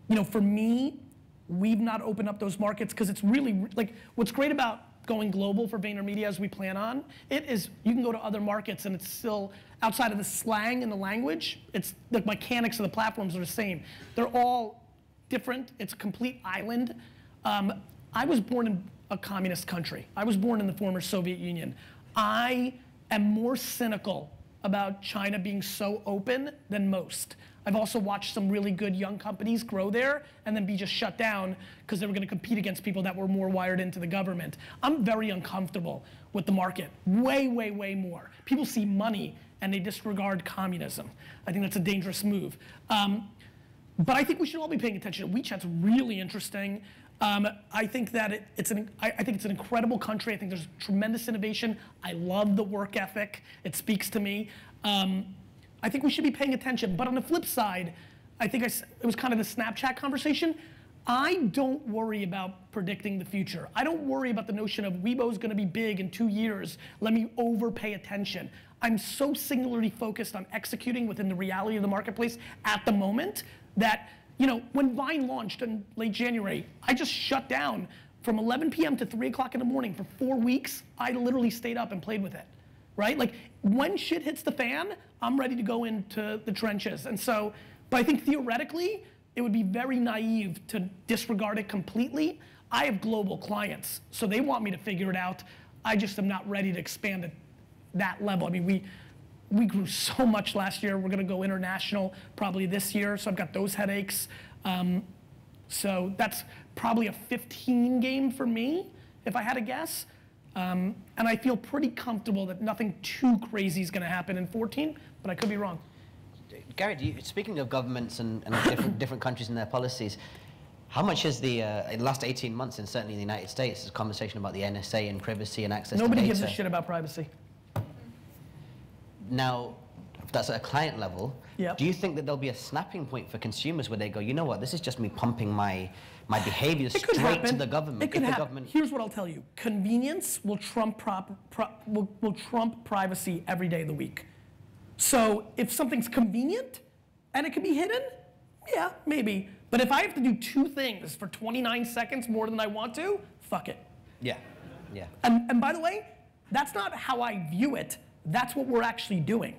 You know, for me, we've not opened up those markets because it's really, like, what's great about going global for Vaynermedia as we plan on, it is, you can go to other markets and it's still, outside of the slang and the language, it's the mechanics of the platforms are the same. They're all different, it's a complete island. I was born in a communist country. I was born in the former Soviet Union. I am more cynical about China being so open than most. I've also watched some really good young companies grow there and then be just shut down because they were going to compete against people that were more wired into the government. I'm very uncomfortable with the market, way, way, way more. People see money and they disregard communism. I think that's a dangerous move. But I think we should all be paying attention. WeChat's really interesting. I think that it's an incredible country. I think there's tremendous innovation. I love the work ethic. It speaks to me. I think we should be paying attention. But on the flip side, I think it was kind of the Snapchat conversation. I don't worry about predicting the future. I don't worry about the notion of Weibo's going to be big in 2 years. Let me overpay attention. I'm so singularly focused on executing within the reality of the marketplace at the moment that, you know, when Vine launched in late January, I just shut down from 11 p.m. to 3 o'clock in the morning for 4 weeks. I literally stayed up and played with it, right? Like, when shit hits the fan, I'm ready to go into the trenches. And so, but I think theoretically, it would be very naive to disregard it completely. I have global clients, so they want me to figure it out. I just am not ready to expand at that level. I mean, we grew so much last year. We're gonna go international probably this year, so I've got those headaches. So that's probably a 15 game for me, if I had to guess. And I feel pretty comfortable that nothing too crazy is gonna happen in 14, but I could be wrong. Gary, speaking of governments and different countries and their policies, how much is the in the last 18 months, and certainly in the United States, there's a conversation about the NSA and privacy and access to data? Nobody gives a shit about privacy. Now, if that's at a client level, Yep. Do you think that there'll be a snapping point for consumers where they go, you know what, this is just me pumping my behavior straight to the government? It could happen. Here's what I'll tell you. Convenience will trump privacy every day of the week. So if something's convenient and it can be hidden, Yeah, maybe. But if I have to do 2 things for 29 seconds more than I want to, fuck it. Yeah, yeah. And by the way, that's not how I view it. That's what we're actually doing.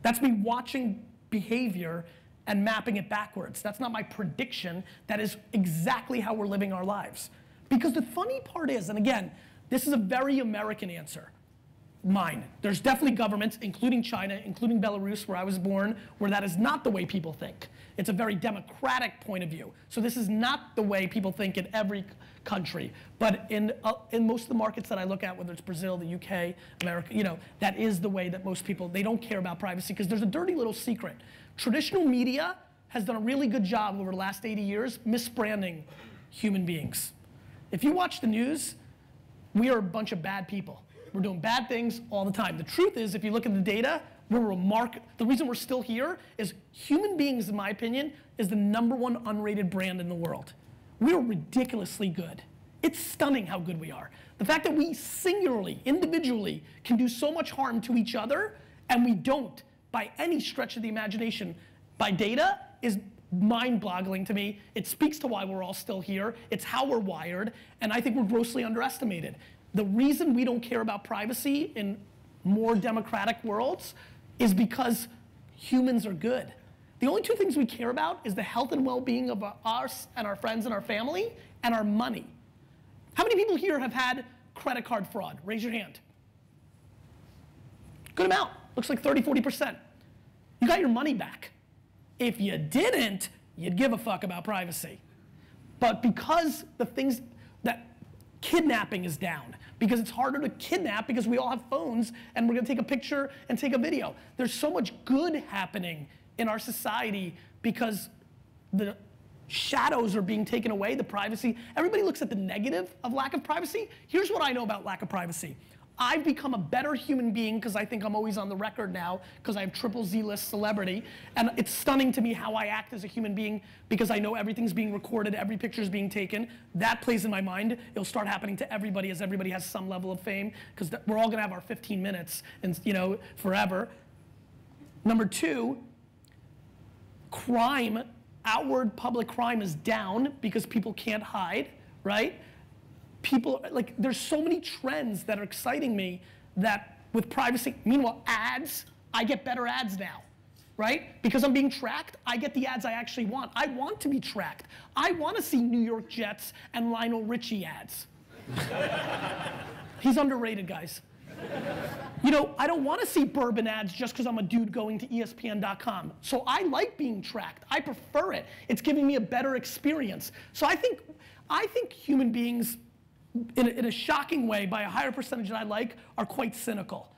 That's me watching behavior and mapping it backwards. That's not my prediction. That is exactly how we're living our lives. Because the funny part is, and again, this is a very American answer, mine. There's definitely governments, including China, including Belarus, where I was born, where that is not the way people think. It's a very democratic point of view. So this is not the way people think in every country. But in most of the markets that I look at, whether it's Brazil, the UK, America, you know, that is the way that most people, they don't care about privacy, because there's a dirty little secret. Traditional media has done a really good job over the last 80 years misbranding human beings. If you watch the news, we are a bunch of bad people. We're doing bad things all the time. The truth is, if you look at the data, the reason we're still here is human beings, in my opinion, is the #1 unrated brand in the world. We're ridiculously good. It's stunning how good we are. The fact that we singularly, individually, can do so much harm to each other, and we don't, by any stretch of the imagination, by data, is mind-boggling to me. It speaks to why we're all still here. It's how we're wired, and I think we're grossly underestimated. The reason we don't care about privacy in more democratic worlds is because humans are good. The only 2 things we care about is the health and well-being of us and our friends and our family and our money. How many people here have had credit card fraud? Raise your hand. Good amount. Looks like 30, 40%. You got your money back. If you didn't, you'd give a fuck about privacy. But because the things that kidnapping is down, because it's harder to kidnap because we all have phones and we're gonna take a picture and take a video. There's so much good happening in our society because the shadows are being taken away, the privacy. Everybody looks at the negative of lack of privacy. Here's what I know about lack of privacy. I've become a better human being because I think I'm always on the record now because I have triple Z-list celebrity. And it's stunning to me how I act as a human being because I know everything's being recorded, every picture's being taken. That plays in my mind. It'll start happening to everybody as everybody has some level of fame because we're all gonna have our 15 minutes and, you know, forever. Number 2, crime, outward public crime is down because people can't hide, right? People, like, there's so many trends that are exciting me that with privacy, meanwhile, ads, I get better ads now, right? Because I'm being tracked, I get the ads I actually want. I want to be tracked. I want to see New York Jets and Lionel Richie ads. He's underrated, guys. You know, I don't want to see bourbon ads just because I'm a dude going to ESPN.com. So I like being tracked. I prefer it. It's giving me a better experience. So I think human beings, in a shocking way, by a higher percentage than I like, are quite cynical.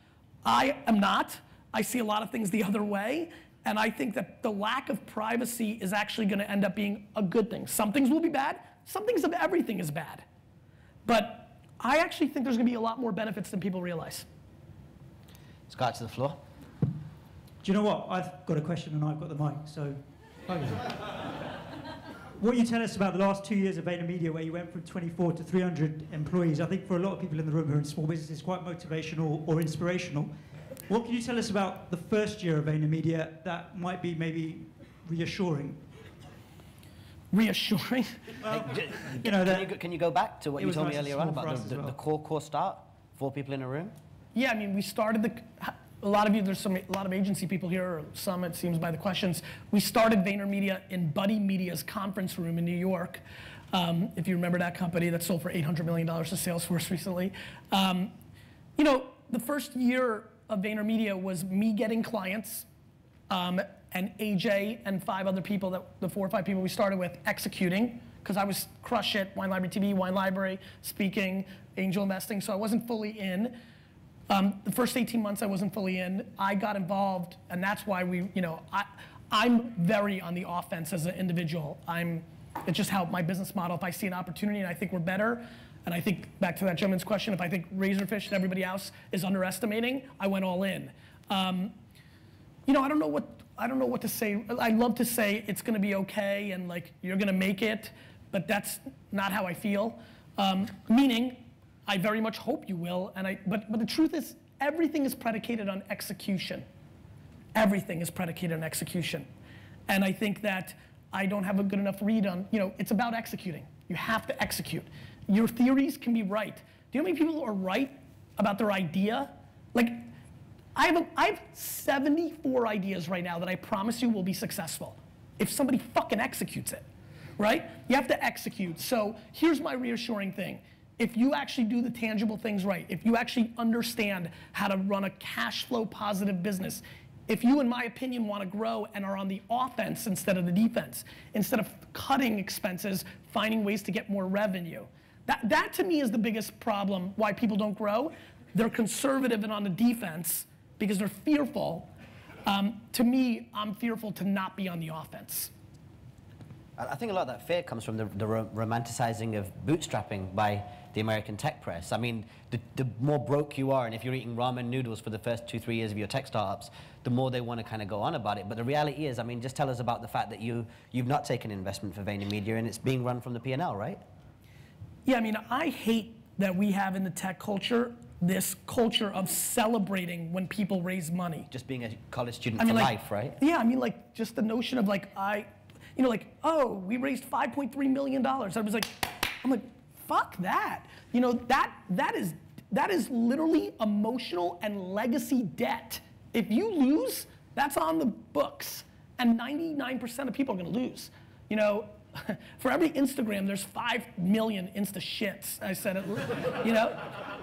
I am not. I see a lot of things the other way, and I think that the lack of privacy is actually gonna end up being a good thing. Some things will be bad, some things of everything is bad. But I actually think there's gonna be a lot more benefits than people realize. Scott, to the floor. Do you know what? I've got a question and I've got the mic, so. What you tell us about the last 2 years of Vaynermedia, where you went from 24 to 300 employees, I think for a lot of people in the room who are in small business, is quite motivational or inspirational. What can you tell us about the first year of Vaynermedia that might be maybe reassuring? Reassuring? Well, you know, can you go back to what you told me earlier on about the well. core start? 4 people in a room? Yeah, I mean, we started a lot of you, there's a lot of agency people here, or some it seems by the questions. We started Vaynermedia in Buddy Media's conference room in New York. If you remember that company that sold for $800 million to Salesforce recently. You know, the first year of Vaynermedia was me getting clients, and AJ and 5 other people, the 4 or 5 people we started with, executing, because I was crush it, Wine Library TV, Wine Library, speaking, angel investing, so I wasn't fully in. The first 18 months I wasn't fully in. I got involved, and that's why I'm very on the offense as an individual. It's just how my business model, if I see an opportunity and I think we're better, and I think, back to that gentleman's question, if I think Razorfish and everybody else is underestimating, I went all in. You know, I don't know what to say. I love to say it's gonna be okay and like, you're gonna make it, but that's not how I feel. Meaning, I very much hope you will, but the truth is, everything is predicated on execution. Everything is predicated on execution. And I think that I don't have a good enough read on, it's about executing. You have to execute. Your theories can be right. Do you know how many people are right about their idea? Like, I have 74 ideas right now that I promise you will be successful if somebody fucking executes it, right? You have to execute. So here's my reassuring thing. If you actually do the tangible things right, if you actually understand how to run a cash flow positive business, if you, in my opinion, want to grow and are on the offense instead of the defense, instead of cutting expenses, finding ways to get more revenue, that to me is the biggest problem why people don't grow. They're conservative and on the defense because they're fearful. To me, I'm fearful to not be on the offense. I think a lot of that fear comes from the romanticizing of bootstrapping by the American tech press. I mean, the more broke you are, and if you're eating ramen noodles for the first 2-3 years of your tech startups, the more they want to kind of go on about it. But the reality is, I mean, just tell us about the fact that you've not taken investment for Vaynermedia and it's being run from the P&L, right? Yeah, I mean, I hate that we have in the tech culture this culture of celebrating when people raise money. Just being a college student for life, right? Yeah, I mean, like, just the notion of like, oh, we raised $5.3 million. I'm like, fuck that. That is literally emotional and legacy debt. If you lose, that's on the books. And 99% of people are gonna lose. For every Instagram, there's 5 million Insta shits. I said it,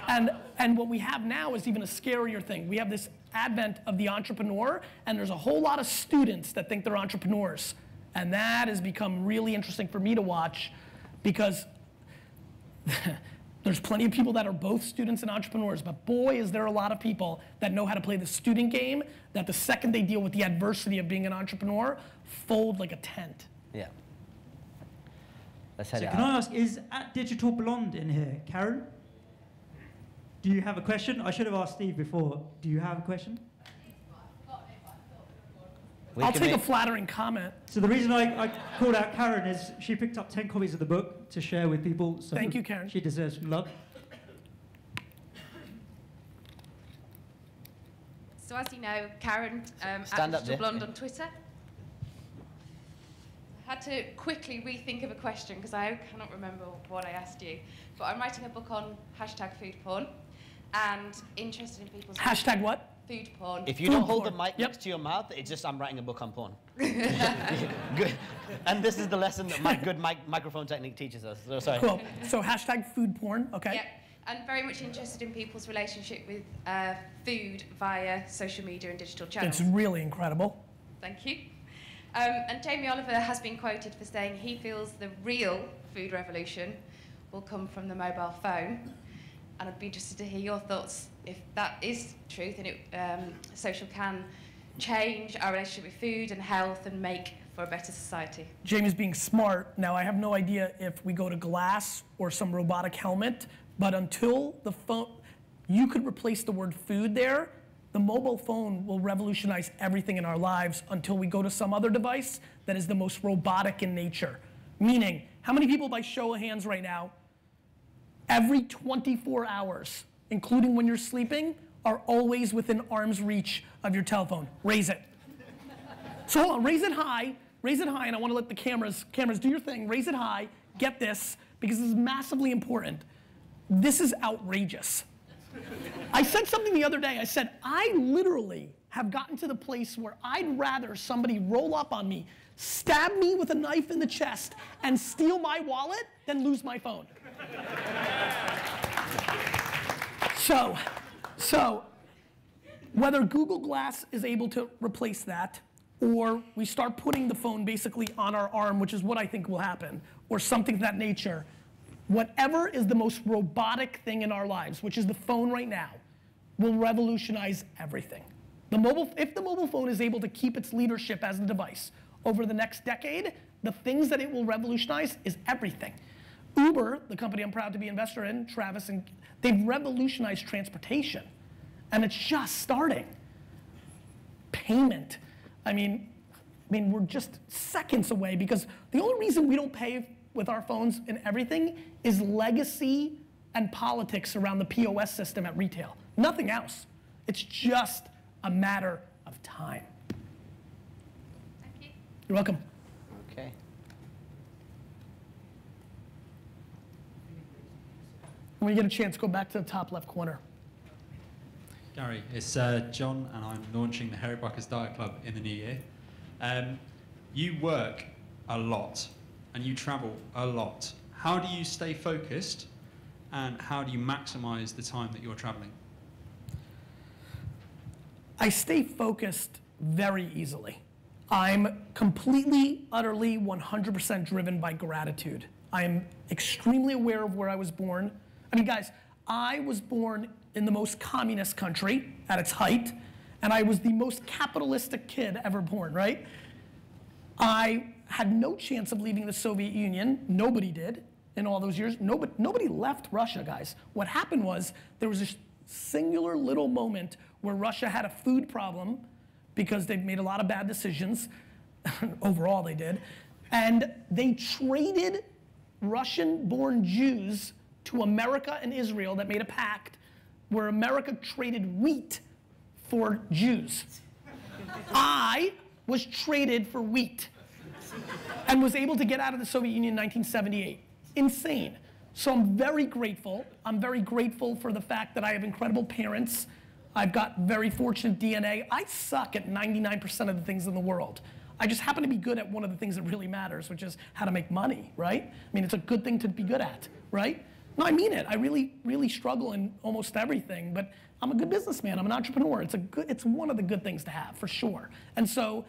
And what we have now is even a scarier thing. We have this advent of the entrepreneur, and there's a whole lot of students that think they're entrepreneurs. And that has become really interesting for me to watch because there's plenty of people that are both students and entrepreneurs, but boy, is there a lot of people that know how to play the student game that the second they deal with the adversity of being an entrepreneur, fold like a tent. Yeah. Let's head Can I ask, is @Digital Blonde in here? Karen? Do you have a question? I should have asked Steve before. Do you have a question? I'll take a flattering comment. So the reason I called out Karen is she picked up 10 copies of the book to share with people. So thank you, Karen. She deserves some love. So as you know, Karen, @DigitalBlonde on Twitter. I had to quickly rethink of a question because I cannot remember what I asked you. But I'm writing a book on #food porn and interested in people's... what? Food porn. If you don't hold the mic next to your mouth, it's just I'm writing a book on porn. Good. And this is the lesson that my good microphone technique teaches us. So sorry. Cool. So #food porn, okay. Yep. And very much interested in people's relationship with food via social media and digital channels. It's really incredible. Thank you. And Jamie Oliver has been quoted for saying he feels the real food revolution will come from the mobile phone. And I'd be interested to hear your thoughts if that is truth and social can change our relationship with food and health and make for a better society. Jamie's being smart. Now, I have no idea if we go to glass or some robotic helmet, but until the phone, you could replace the word food there, the mobile phone will revolutionize everything in our lives until we go to some other device that is the most robotic in nature. Meaning, how many people by show of hands right now, every 24 hours, including when you're sleeping, are always within arm's reach of your telephone? Raise it. So hold on, raise it high, and I want to let the cameras do your thing. Raise it high, get this, because this is massively important. This is outrageous. I said something the other day, I said, I literally have gotten to the place where I'd rather somebody roll up on me, stab me with a knife in the chest, and steal my wallet than lose my phone. So, whether Google Glass is able to replace that, or we start putting the phone basically on our arm, which is what I think will happen, or something of that nature, whatever is the most robotic thing in our lives, which is the phone right now, will revolutionize everything. If the mobile phone is able to keep its leadership as the device over the next decade, the things that it will revolutionize is everything. Uber, the company I'm proud to be an investor in, Travis, and they've revolutionized transportation. And it's just starting. Payment. I mean, we're just seconds away because the only reason we don't pay with our phones and everything is legacy and politics around the POS system at retail. Nothing else. It's just a matter of time. Thank you. You're welcome. Okay. When you get a chance, go back to the top left corner. Gary, it's John, and I'm launching the Harry Buckers Diet Club in the new year. You work a lot, and you travel a lot. How do you stay focused, and how do you maximize the time that you're traveling? I stay focused very easily. I'm completely, utterly, 100% driven by gratitude. I'm extremely aware of where I was born. I mean, guys, I was born in the most communist country at its height, and I was the most capitalistic kid ever born, right? I had no chance of leaving the Soviet Union. Nobody did in all those years. Nobody left Russia, guys. What happened was there was this singular little moment where Russia had a food problem because they've made a lot of bad decisions. Overall, they did. And they traded Russian-born Jews to America and Israel that made a pact where America traded wheat for Jews. I was traded for wheat and was able to get out of the Soviet Union in 1978. Insane. So I'm very grateful. I'm very grateful for the fact that I have incredible parents. I've got very fortunate DNA. I suck at 99% of the things in the world. I just happen to be good at one of the things that really matters, which is how to make money, right? I mean, it's a good thing to be good at, right? No, I mean it. I really, really struggle in almost everything, but I'm a good businessman. I'm an entrepreneur. It's one of the good things to have, for sure. And so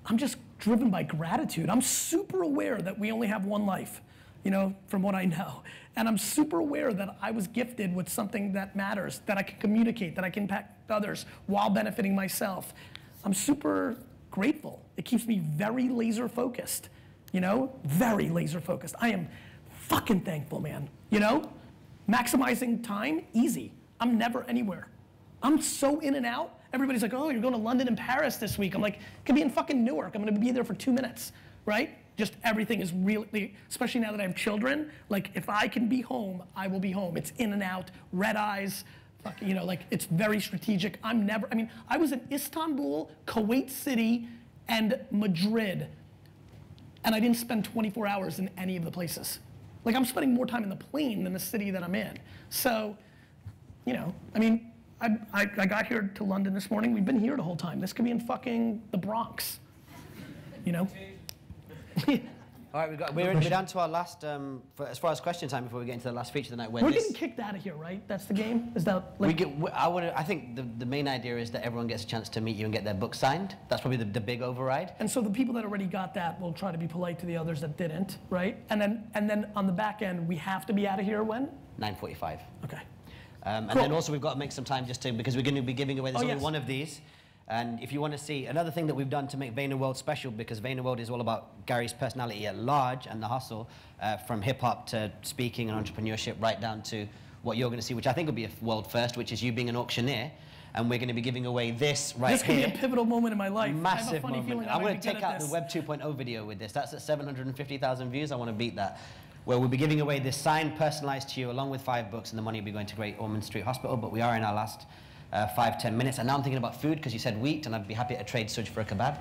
I'm just driven by gratitude. I'm super aware that we only have one life, you know, from what I know. And I'm super aware that I was gifted with something that matters, that I can communicate, that I can impact others while benefiting myself. I'm super grateful. It keeps me very laser focused, you know, very laser focused. I am fucking thankful, man. You know, maximizing time, easy. I'm never anywhere. I'm so in and out. Everybody's like, oh, you're going to London and Paris this week. I'm like, could be in fucking Newark. I'm going to be there for 2 minutes, right? Just everything is really, especially now that I have children, like if I can be home, I will be home. It's in and out, red eyes, you know, like it's very strategic. I mean, I was in Istanbul, Kuwait City, and Madrid, and I didn't spend 24 hours in any of the places. Like I'm spending more time in the plane than the city that I'm in. So, you know, I mean, I got here to London this morning. We've been here the whole time. This could be in fucking the Bronx, you know? All right, we're down to our last, as far as question time before we get into the last feature of the night. We're getting kicked out of here, right? That's the game? Is that like... I think the main idea is that everyone gets a chance to meet you and get their book signed. That's probably the big override. And so the people that already got that will try to be polite to the others that didn't, right? And then on the back end, we have to be out of here when? 9:45. Okay. And then also we've got to make some time just to, because we're going to be giving away, there's only one of these. And if you want to see another thing that we've done to make VaynerWorld special, because VaynerWorld is all about Gary's personality at large and the hustle, from hip hop to speaking and entrepreneurship, right down to what you're going to see, which I think will be a world first, which is you being an auctioneer. And we're going to be giving away this right here. This could be a pivotal moment in my life. Massive moment. I'm going to take out the Web 2.0 video with this. That's at 750,000 views. I want to beat that. Where we'll be giving away this signed, personalized to you, along with 5 books, and the money will be going to Great Ormond Street Hospital. But we are in our last 5-10 minutes, and now I'm thinking about food because you said wheat, and I'd be happy to trade Suj for a kebab.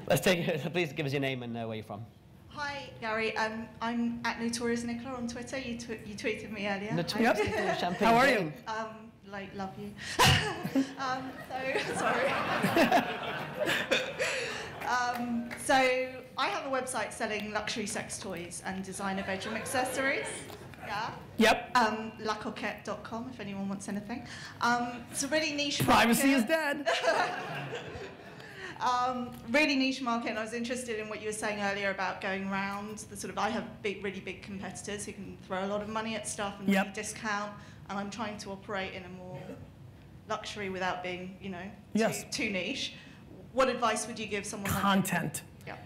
Let's take it. Please give us your name and where you're from. Hi, Gary. I'm at Notorious Nicola on Twitter. You tweeted me earlier. Yep. How are you? Love you. Sorry. So I have a website selling luxury sex toys and designer bedroom accessories. Yeah. Yep. Lacoquette.com if anyone wants anything. It's a really niche Privacy market. is dead. Really niche market, and I was interested in what you were saying earlier about going around. I have really big competitors who can throw a lot of money at stuff and really discount, and I'm trying to operate in a more luxury without being, you know, too niche. What advice would you give someone? Content. Yeah.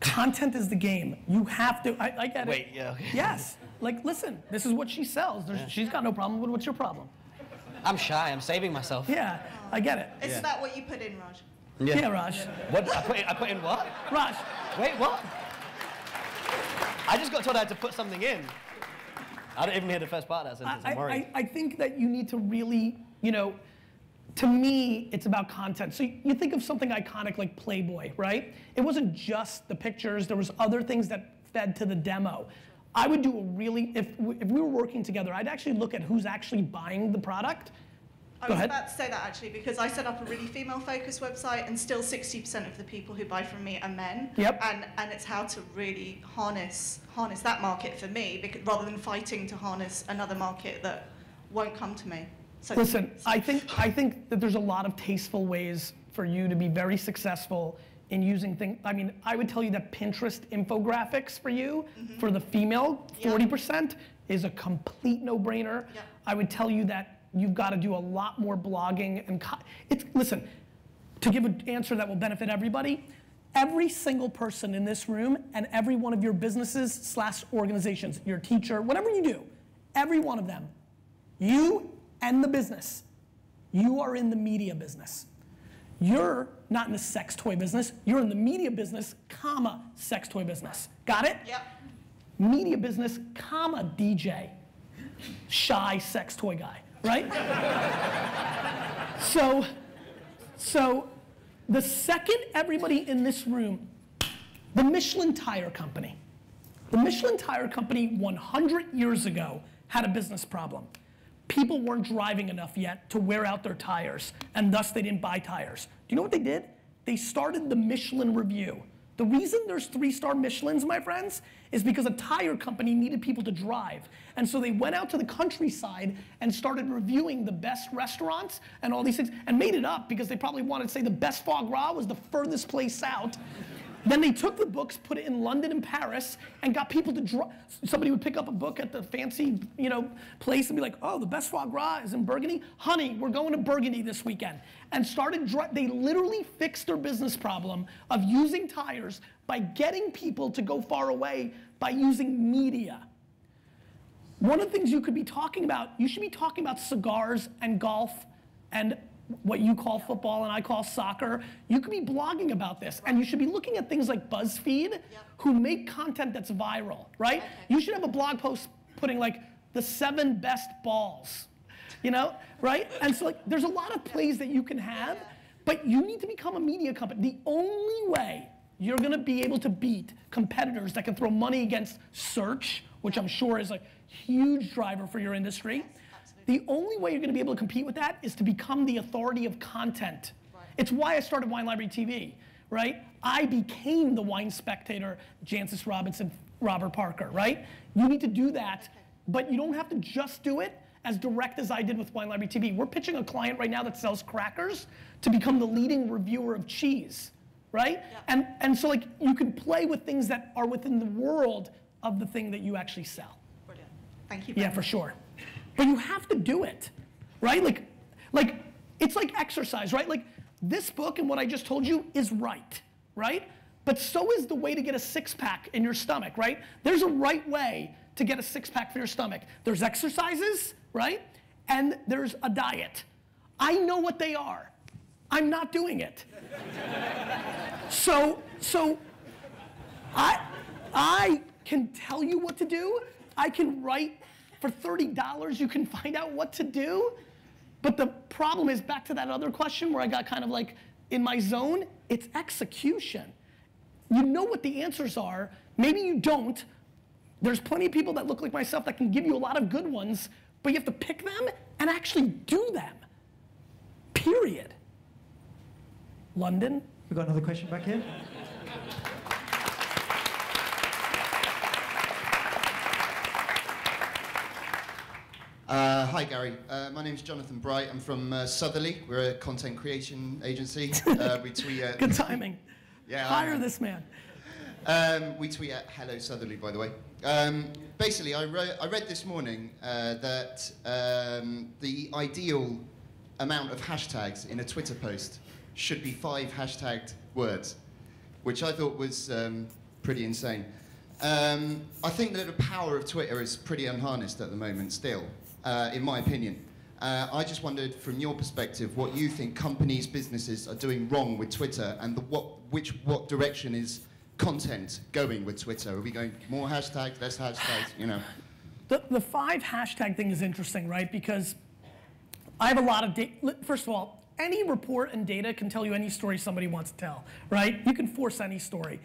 Content is the game. You have to. I get it. Wait. Yeah. Okay. Yes. Like, listen. This is what she sells. She's got no problem. What's your problem? I'm shy. I'm saving myself. Yeah. I get it. Is that what you put in, Raj? Yeah, Raj. What? I put in what? Raj. Wait, what? I just got told I had to put something in. I didn't even hear the first part of that sentence. I'm worried. I think that you need to really, you know, to me, it's about content. So you think of something iconic like Playboy, right? It wasn't just the pictures. There was other things that fed to the demo. I would do a really, if we were working together, I'd actually look at who's actually buying the product. I was about to say that actually, because I set up a really female-focused website, and still 60% of the people who buy from me are men. Yep. And it's how to really harness that market for me, because, rather than fighting to harness another market that won't come to me. So listen, I think that there's a lot of tasteful ways for you to be very successful in using things. I mean, I would tell you that Pinterest infographics for you, for the female, 40% is a complete no-brainer. I would tell you that you've got to do a lot more blogging and listen, to give an answer that will benefit everybody, every single person in this room and every one of your businesses / organizations, your teacher, whatever you do, every one of them, you and the business, you are in the media business. You're not in the sex toy business, you're in the media business, comma, sex toy business. Got it? Yep. Media business, comma, DJ. Shy sex toy guy, right? So the second everybody in this room, the Michelin Tire Company. The Michelin Tire Company 100 years ago had a business problem. People weren't driving enough yet to wear out their tires, and thus they didn't buy tires. Do you know what they did? They started the Michelin Review. The reason there's 3-star Michelins, my friends, is because a tire company needed people to drive. And so they went out to the countryside and started reviewing the best restaurants and all these things, and made it up because they probably wanted to say the best foie gras was the furthest place out. Then they took the books, put it in London and Paris, and got people to drive. Somebody would pick up a book at the fancy, place and be like, oh, the best foie gras is in Burgundy? Honey, we're going to Burgundy this weekend. And they literally fixed their business problem of using tires by getting people to go far away by using media. One of the things you could be talking about, you should be talking about cigars and golf and what you call football and I call soccer. You could be blogging about this, and you should be looking at things like BuzzFeed, who make content that's viral, right? Okay. You should have a blog post putting like the 7 best balls, right? And so there's a lot of plays that you can have, but you need to become a media company. The only way you're gonna be able to beat competitors that can throw money against search, which I'm sure is a huge driver for your industry. The only way you're going to be able to compete with that is to become the authority of content. Right. It's why I started Wine Library TV, right? I became the Wine Spectator, Jancis Robinson, Robert Parker, right? You need to do that, but you don't have to just do it as direct as I did with Wine Library TV. We're pitching a client right now that sells crackers to become the leading reviewer of cheese, right? Yeah. And so you can play with things that are within the world of the thing that you actually sell. Brilliant. Thank you. Yeah, for sure. But you have to do it, right? Like it's like exercise, right? Like this book and what I just told you is right? But so is the way to get a 6-pack in your stomach, right? There's a right way to get a 6-pack for your stomach. There's exercises, right? And there's a diet. I know what they are. I'm not doing it. So I can tell you what to do. I can write. For $30, you can find out what to do. But the problem is, back to that other question where I got kind of like in my zone, it's execution. You know what the answers are. Maybe you don't. There's plenty of people that look like myself that can give you a lot of good ones, but you have to pick them and actually do them. Period. London? We've got another question back here. Hi Gary, my name's Jonathan Bright. I'm from Southerly. We're a content creation agency. We tweet at good timing. Yeah, hire this man. We tweet at Hello Southerly, by the way. Basically, I read this morning that the ideal amount of hashtags in a Twitter post should be 5 hashtagged words, which I thought was pretty insane. I think that the power of Twitter is pretty unharnessed at the moment still, in my opinion. I just wondered, from your perspective, what you think companies, businesses are doing wrong with Twitter, and what direction is content going with Twitter? Are we going more hashtags, less hashtags, The 5 hashtag thing is interesting, right? Because I have a lot of data. First of all, any report and data can tell you any story somebody wants to tell, right? You can force any story.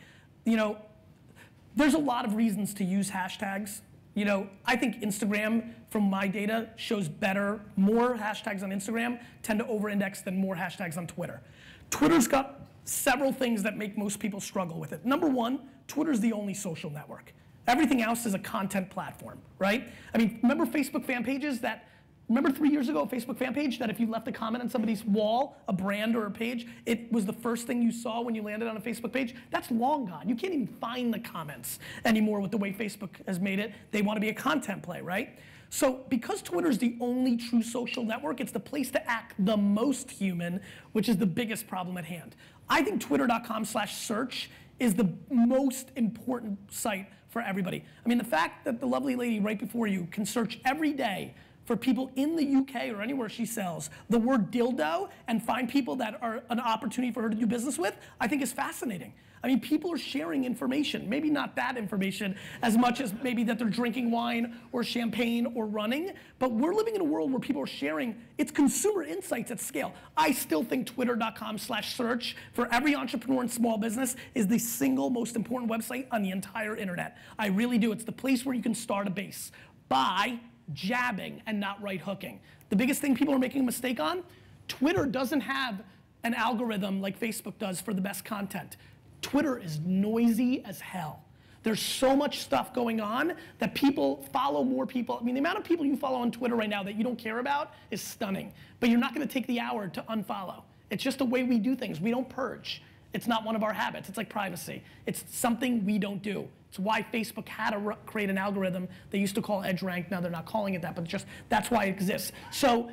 There's a lot of reasons to use hashtags. You know, I think Instagram, from my data, shows better. More hashtags on Instagram tend to over-index than more hashtags on Twitter. Twitter's got several things that make most people struggle with it. Number one, Twitter's the only social network. Everything else is a content platform, right? I mean, remember Facebook fan pages that, remember 3 years ago, a Facebook fan page that if you left a comment on somebody's wall, a brand or a page, it was the first thing you saw when you landed on a Facebook page? That's long gone. You can't even find the comments anymore with the way Facebook has made it. They want to be a content play, right? So because Twitter's the only true social network, it's the place to act the most human, which is the biggest problem at hand. I think twitter.com/search is the most important site for everybody. I mean, the fact that the lovely lady right before you can search every day for people in the UK or anywhere she sells the word dildo and find people that are an opportunity for her to do business with, I think is fascinating. I mean, people are sharing information, maybe not that information as much as maybe that they're drinking wine or champagne or running, but we're living in a world where people are sharing, it's consumer insights at scale. I still think twitter.com/search for every entrepreneur and small business is the single most important website on the entire internet. I really do. It's the place where you can start a base by jabbing and not right hooking. The biggest thing people are making a mistake on, Twitter doesn't have an algorithm like Facebook does for the best content. Twitter is noisy as hell. There's so much stuff going on that people follow more people. I mean, the amount of people you follow on Twitter right now that you don't care about is stunning. But you're not going to take the hour to unfollow. It's just the way we do things. We don't purge. It's not one of our habits. It's like privacy. It's something we don't do. It's why Facebook had to create an algorithm they used to call EdgeRank. Now they're not calling it that, but just that's why it exists. So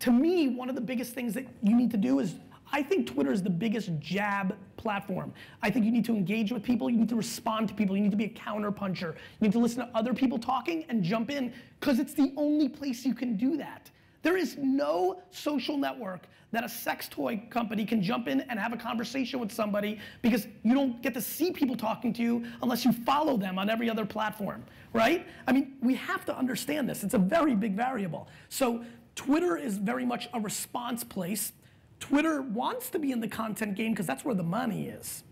to me, one of the biggest things that you need to do is, I think Twitter is the biggest jab platform. I think you need to engage with people, you need to respond to people, you need to be a counter puncher. You need to listen to other people talking and jump in, because it's the only place you can do that. There is no social network that a sex toy company can jump in and have a conversation with somebody, because you don't get to see people talking to you unless you follow them on every other platform, right? I mean, we have to understand this. It's a very big variable. So Twitter is very much a response place. Twitter wants to be in the content game because that's where the money is.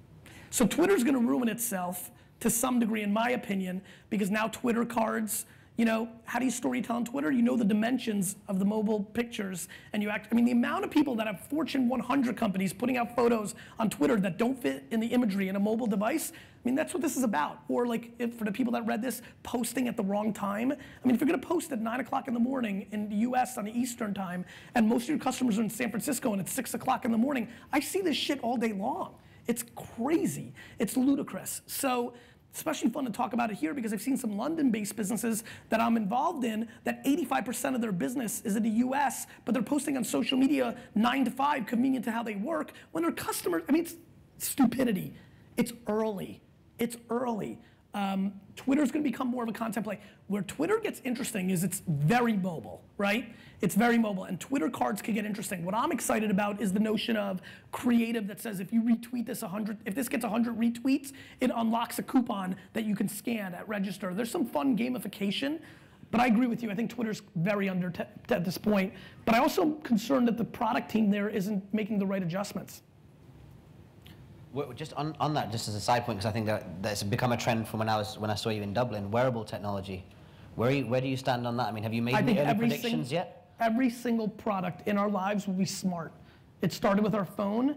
So Twitter's going to ruin itself to some degree, in my opinion, because now Twitter cards, you know, how do you storytell on Twitter? You know the dimensions of the mobile pictures, and you act. I mean, the amount of people that have Fortune 100 companies putting out photos on Twitter that don't fit in the imagery in a mobile device. I mean, that's what this is about. Or like, for the people that read this, posting at the wrong time. I mean, if you're going to post at 9 o'clock in the morning in the US on the Eastern time, and most of your customers are in San Francisco and it's 6 o'clock in the morning, I see this shit all day long. It's crazy. It's ludicrous. So, especially fun to talk about it here because I've seen some London-based businesses that I'm involved in that 85% of their business is in the US, but they're posting on social media 9 to 5, convenient to how they work, when their customers, I mean, it's stupidity. It's early. It's early. Twitter's going to become more of a content play. Where Twitter gets interesting is it's very mobile, right? It's very mobile, and Twitter cards can get interesting. What I'm excited about is the notion of creative that says if you retweet this 100, if this gets 100 retweets, it unlocks a coupon that you can scan at register. There's some fun gamification, but I agree with you. I think Twitter's very under at this point, but I also am concerned that the product team there isn't making the right adjustments. Well, just on that, just as a side point, because I think that's become a trend from when I saw you in Dublin, wearable technology. Where do you stand on that? I mean, have you made any predictions yet? Every single product in our lives will be smart. It started with our phone.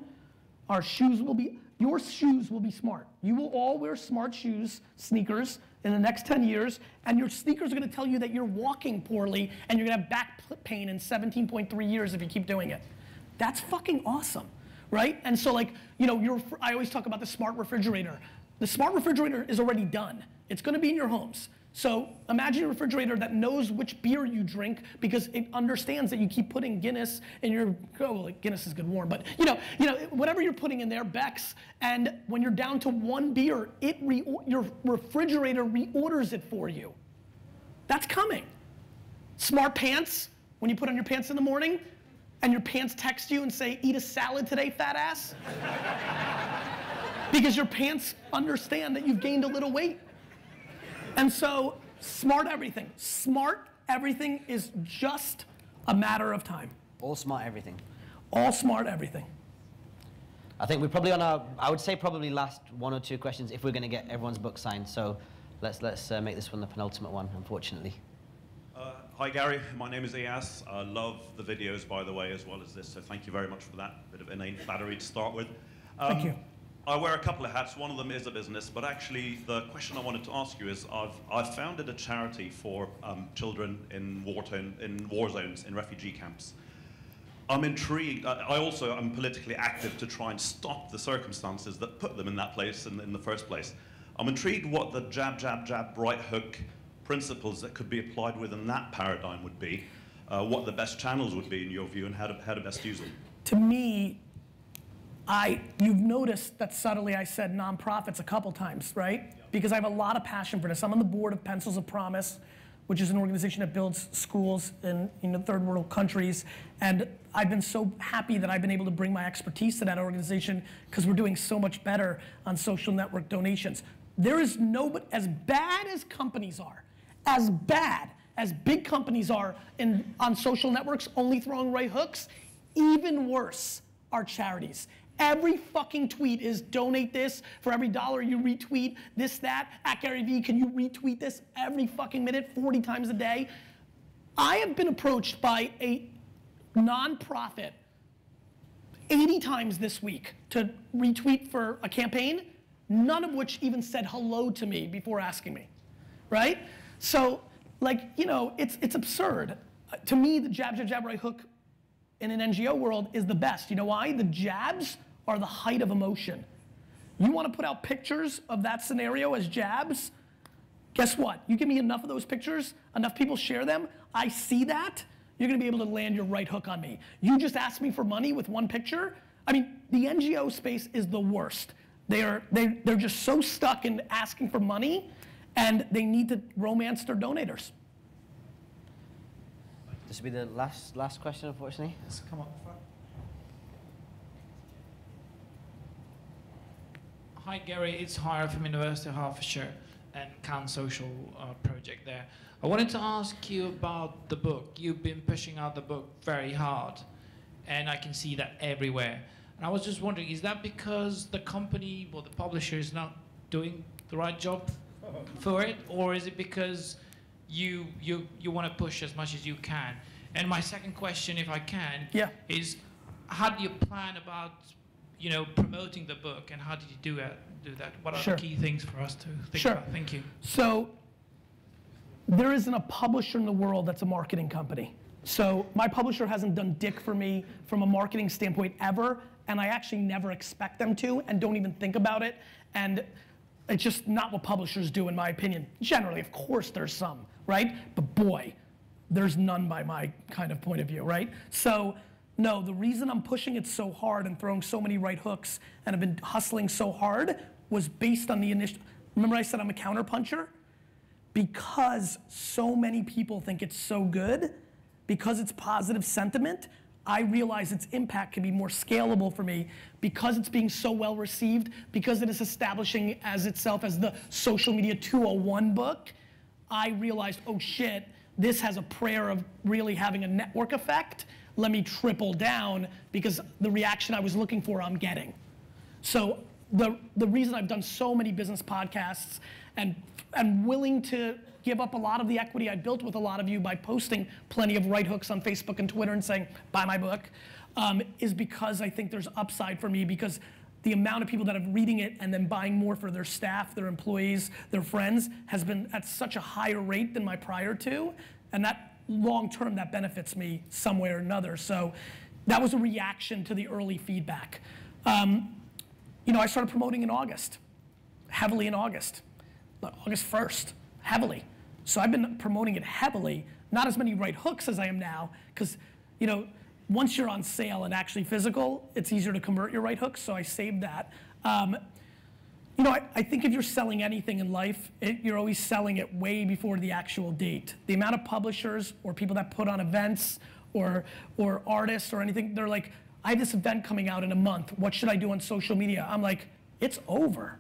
Our shoes will be, your shoes will be smart. You will all wear smart shoes, sneakers, in the next 10 years, and your sneakers are going to tell you that you're walking poorly and you're going to have back pain in 17.3 years if you keep doing it. That's fucking awesome. Right? And so like, you know, I always talk about the smart refrigerator. The smart refrigerator is already done. It's going to be in your homes. So imagine a refrigerator that knows which beer you drink because it understands that you keep putting Guinness in your, oh, well, Guinness is good warm, but you know, whatever you're putting in there, Beck's, and when you're down to one beer, your refrigerator reorders it for you. That's coming. Smart pants, when you put on your pants in the morning, and your pants text you and say, eat a salad today, fat ass? Because your pants understand that you've gained a little weight. And so, smart everything. Smart everything is just a matter of time. All smart everything. All smart everything. I think we're probably on our, I would say probably last 1 or 2 questions if we're going to get everyone's book signed. So let's make this one the penultimate one, unfortunately. Hi Gary, my name is Iyas. I love the videos, by the way, as well as this, so thank you very much for that. Bit of innate flattery to start with. Thank you. I wear a couple of hats. One of them is a business, but actually the question I wanted to ask you is I've founded a charity for children in war zones, in refugee camps. I'm intrigued. I also am politically active to try and stop the circumstances that put them in that place in the first place. I'm intrigued what the jab, jab, jab, right hook principles that could be applied within that paradigm would be, what the best channels would be in your view, and how to best use them. To me, you've noticed that subtly I said nonprofits a couple times, right? Because I have a lot of passion for this. I'm on the board of Pencils of Promise, which is an organization that builds schools in third world countries. And I've been so happy that I've been able to bring my expertise to that organization because we're doing so much better on social network donations. There is nobody, as bad as companies are, as bad as big companies are on social networks only throwing right hooks, even worse are charities. Every fucking tweet is donate this for every $1 you retweet, this, that, at Gary Vee, can you retweet this every fucking minute, 40 times a day? I have been approached by a nonprofit 80 times this week to retweet for a campaign, none of which even said hello to me before asking me, right? So, like, you know, it's absurd. To me, the jab, jab, jab, right hook in an NGO world is the best. You know why? The jabs are the height of emotion. You want to put out pictures of that scenario as jabs? Guess what? You give me enough of those pictures, enough people share them, I see that, you're going to be able to land your right hook on me. You just asked me for money with one picture? I mean, the NGO space is the worst. They're just so stuck in asking for money, and they need to romance their donators. This will be the last question, unfortunately. Let's come up front. Hi Gary, it's Hire from University of Hertfordshire and Can Social project there. I wanted to ask you about the book. You've been pushing out the book very hard, and I can see that everywhere. And I was just wondering, is that because the company or the publisher is not doing the right job for it, or is it because you want to push as much as you can? And my second question, if I can, is how do you plan about promoting the book, and how did you do that? What are the key things for us to think about? Thank you. So there isn't a publisher in the world that's a marketing company. So my publisher hasn't done dick for me from a marketing standpoint ever, and I actually never expect them to, and don't even think about it. And it's just not what publishers do, in my opinion. Generally, of course there's some, right? But boy, there's none by my kind of point of view, right? So no, the reason I'm pushing it so hard and throwing so many right hooks and have been hustling so hard was based on the initial, remember I said I'm a counterpuncher? Because so many people think it's so good, because it's positive sentiment, I realize its impact can be more scalable for me because it's being so well received, because it is establishing as itself as the social media 201 book. I realized, oh shit, this has a prayer of really having a network effect. Let me triple down because the reaction I was looking for, I'm getting. So the reason I've done so many business podcasts and I'm willing to give up a lot of the equity I built with a lot of you by posting plenty of right hooks on Facebook and Twitter and saying, buy my book, is because I think there's upside for me, because the amount of people that are reading it and then buying more for their staff, their employees, their friends has been at such a higher rate than my prior to, and that long term that benefits me some way or another. So that was a reaction to the early feedback. I started promoting in August, heavily in August 1st, heavily. So I've been promoting it heavily, not as many right hooks as I am now, because once you're on sale and actually physical, it's easier to convert your right hooks, so I saved that. I think if you're selling anything in life, you're always selling it way before the actual date. The amount of publishers or people that put on events or artists or anything, they're like, I have this event coming out in a month. What should I do on social media? I'm like, it's over.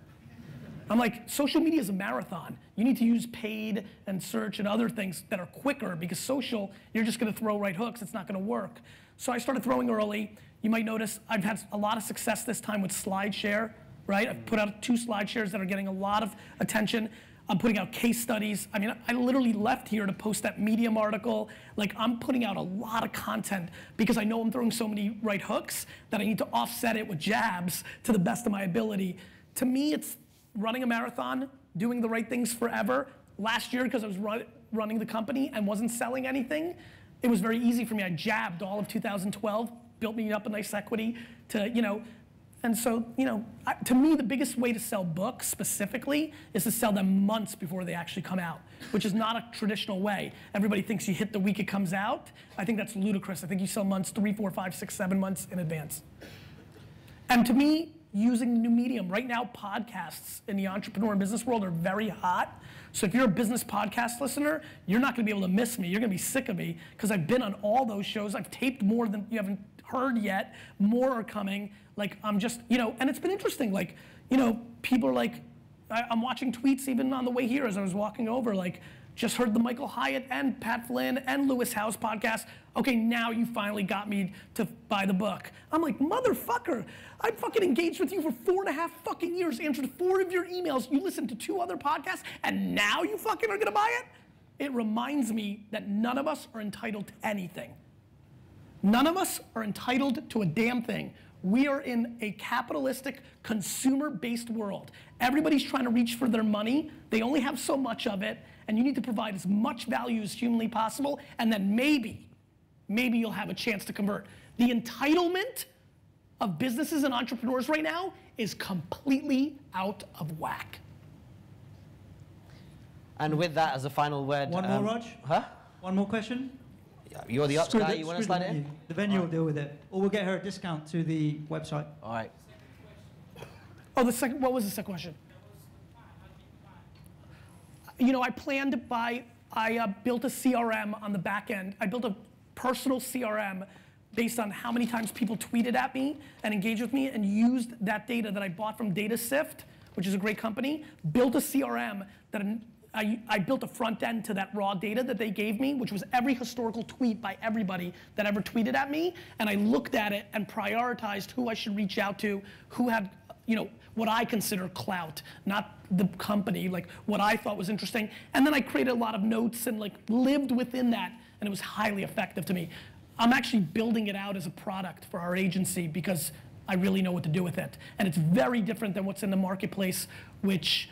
I'm like, social media is a marathon. You need to use paid and search and other things that are quicker, because social, you're just gonna throw right hooks, it's not gonna work. So I started throwing early. You might notice I've had a lot of success this time with SlideShare, right? I've put out 2 SlideShares that are getting a lot of attention. I'm putting out case studies. I mean, I literally left here to post that Medium article. Like, I'm putting out a lot of content because I know I'm throwing so many right hooks that I need to offset it with jabs to the best of my ability. To me, it's running a marathon, doing the right things forever. Last year, because I was running the company and wasn't selling anything, it was very easy for me. I jabbed all of 2012, built me up a nice equity to, you know, and so, you know, to me, the biggest way to sell books specifically is to sell them months before they actually come out, which is not a traditional way. Everybody thinks you hit the week it comes out. I think that's ludicrous. I think you sell months, 3, 4, 5, 6, 7 months in advance. And to me, using the new medium, right now podcasts in the entrepreneur and business world are very hot. So if you're a business podcast listener, you're not gonna be able to miss me. You're gonna be sick of me, because I've been on all those shows. I've taped more than you haven't heard yet. More are coming. Like, I'm just, you know, and it's been interesting. Like, you know, people are like, I'm watching tweets even on the way here as I was walking over, like, just heard the Michael Hyatt and Pat Flynn and Lewis Howes podcast. Okay, now you finally got me to buy the book. I'm like, motherfucker, I fucking engaged with you for 4.5 fucking years, answered 4 of your emails, you listened to 2 other podcasts, and now you fucking are gonna buy it? It reminds me that none of us are entitled to anything. None of us are entitled to a damn thing. We are in a capitalistic, consumer-based world. Everybody's trying to reach for their money. They only have so much of it, and you need to provide as much value as humanly possible, and then maybe you'll have a chance to convert. The entitlement of businesses and entrepreneurs right now is completely out of whack. And with that as a final word. One more, Raj? Huh? One more question? You're the ops guy, you want to slide in? The venue will deal with it. Or we'll get her a discount to the website. All right. Oh, what was the second question? You know, I planned to buy, I built a CRM on the back end. I built a personal CRM based on how many times people tweeted at me and engaged with me, and used that data that I bought from DataSift, which is a great company, built a CRM that I built a front end to that raw data that they gave me, which was every historical tweet by everybody that ever tweeted at me, and I looked at it and prioritized who I should reach out to, who had, you know, what I consider clout, not the company, like what I thought was interesting, and then I created a lot of notes and like lived within that, and it was highly effective to me. I'm actually building it out as a product for our agency because I really know what to do with it, and it's very different than what's in the marketplace, which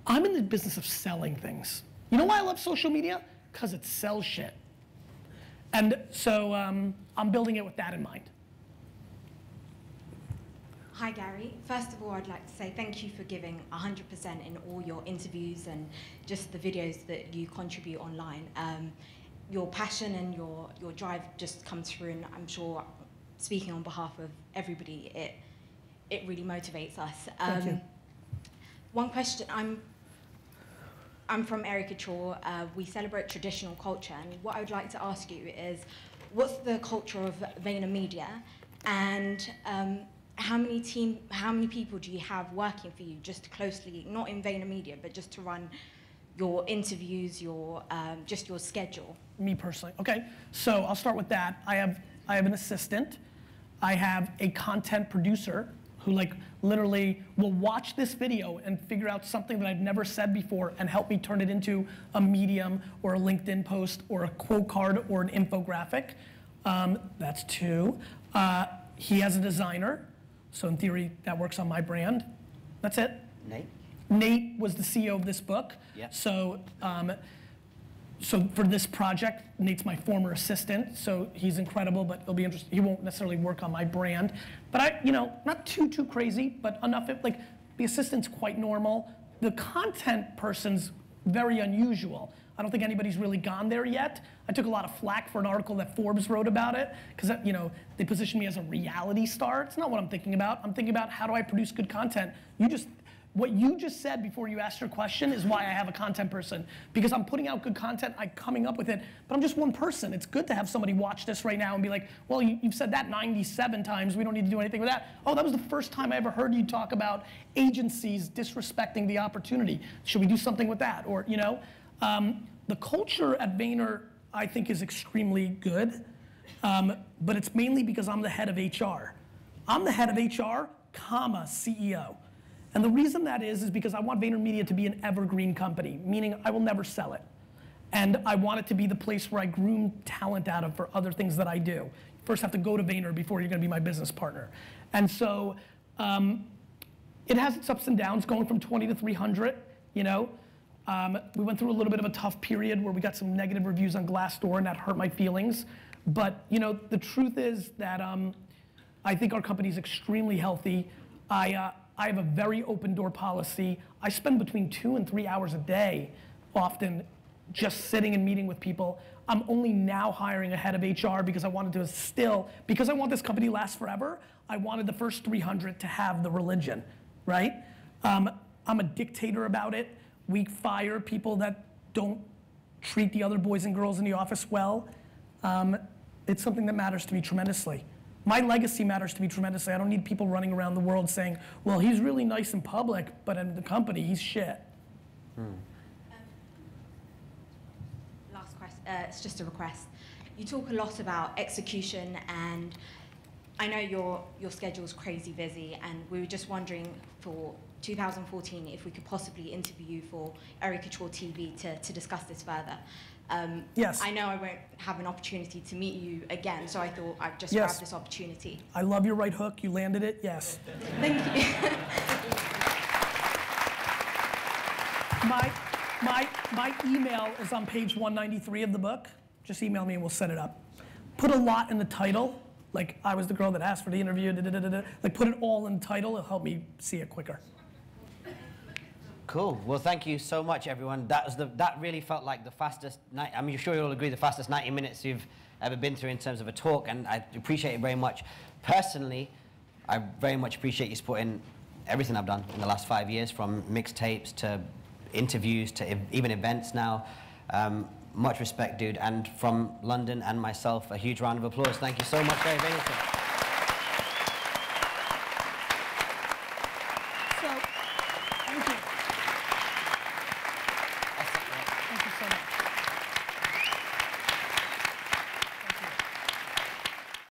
I'm in the business of selling things. You know why I love social media? Because it sells shit. And so I'm building it with that in mind. Hi Gary. First of all, I'd like to say thank you for giving 100% in all your interviews and just the videos that you contribute online. Your passion and your drive just comes through, and I'm sure, speaking on behalf of everybody, it really motivates us. Thank you. One question, I'm from Caricature. We celebrate traditional culture, and what I would like to ask you is, what's the culture of Vaynermedia, and how many people do you have working for you just closely, not in Vaynermedia, but just to run your interviews, just your schedule? Me personally, okay. So I'll start with that. I have an assistant. I have a content producer who like literally will watch this video and figure out something that I've never said before and help me turn it into a Medium or a LinkedIn post or a quote card or an infographic. That's 2. He has a designer, so in theory that works on my brand. That's it. Nate? Nate was the CEO of this book. Yeah. So for this project, Nate's my former assistant, so he's incredible, but it'll be interesting. He won't necessarily work on my brand. But not too crazy, but enough, like the assistant's quite normal. The content person's very unusual. I don't think anybody's really gone there yet. I took a lot of flack for an article that Forbes wrote about it, because they positioned me as a reality star. It's not what I'm thinking about. I'm thinking about how do I produce good content. what you just said before you asked your question is why I have a content person. Because I'm putting out good content, I'm coming up with it, but I'm just one person. It's good to have somebody watch this right now and be like, well, you've said that 97 times, we don't need to do anything with that. Oh, that was the first time I ever heard you talk about agencies disrespecting the opportunity. Should we do something with that? Or, you know, the culture at Vayner, I think, is extremely good, but it's mainly because I'm the head of HR. I'm the head of HR, comma, CEO. And the reason that is because I want Vaynermedia to be an evergreen company, meaning I will never sell it. And I want it to be the place where I groom talent out of for other things that I do. You first have to go to Vayner before you're gonna be my business partner. And so it has its ups and downs, going from 20 to 300, you know. We went through a little bit of a tough period where we got some negative reviews on Glassdoor and that hurt my feelings. But you know, the truth is that I think our company is extremely healthy. I have a very open door policy. I spend between 2 and 3 hours a day, often, just sitting and meeting with people. I'm only now hiring a head of HR because I wanted to because I want this company to last forever, I wanted the first 300 to have the religion, right? I'm a dictator about it. We fire people that don't treat the other boys and girls in the office well. It's something that matters to me tremendously. My legacy matters to me tremendously. I don't need people running around the world saying, well, he's really nice in public, but in the company, he's shit. Last question, it's just a request. You talk a lot about execution, and I know your schedule's crazy busy, and we were just wondering for 2014 if we could possibly interview you for Vaynerchuk TV to discuss this further. Yes. I know I won't have an opportunity to meet you again, so I thought I'd just grab this opportunity. I love your right hook. You landed it. Yes. Thank you. My email is on page 193 of the book. Just email me and we'll set it up. Put a lot in the title, like I was the girl that asked for the interview. Like put it all in the title. It'll help me see it quicker. Cool. Well, thank you so much, everyone. That really felt like the fastest night. I mean, you're sure you'll all agree, the fastest 90 minutes you've ever been through in terms of a talk, and I appreciate it very much. Personally, I very much appreciate you supporting everything I've done in the last 5 years, from mixtapes to interviews to even events now. Much respect, dude. And from London and myself, a huge round of applause. Thank you so much, Gary Vaynerchuk.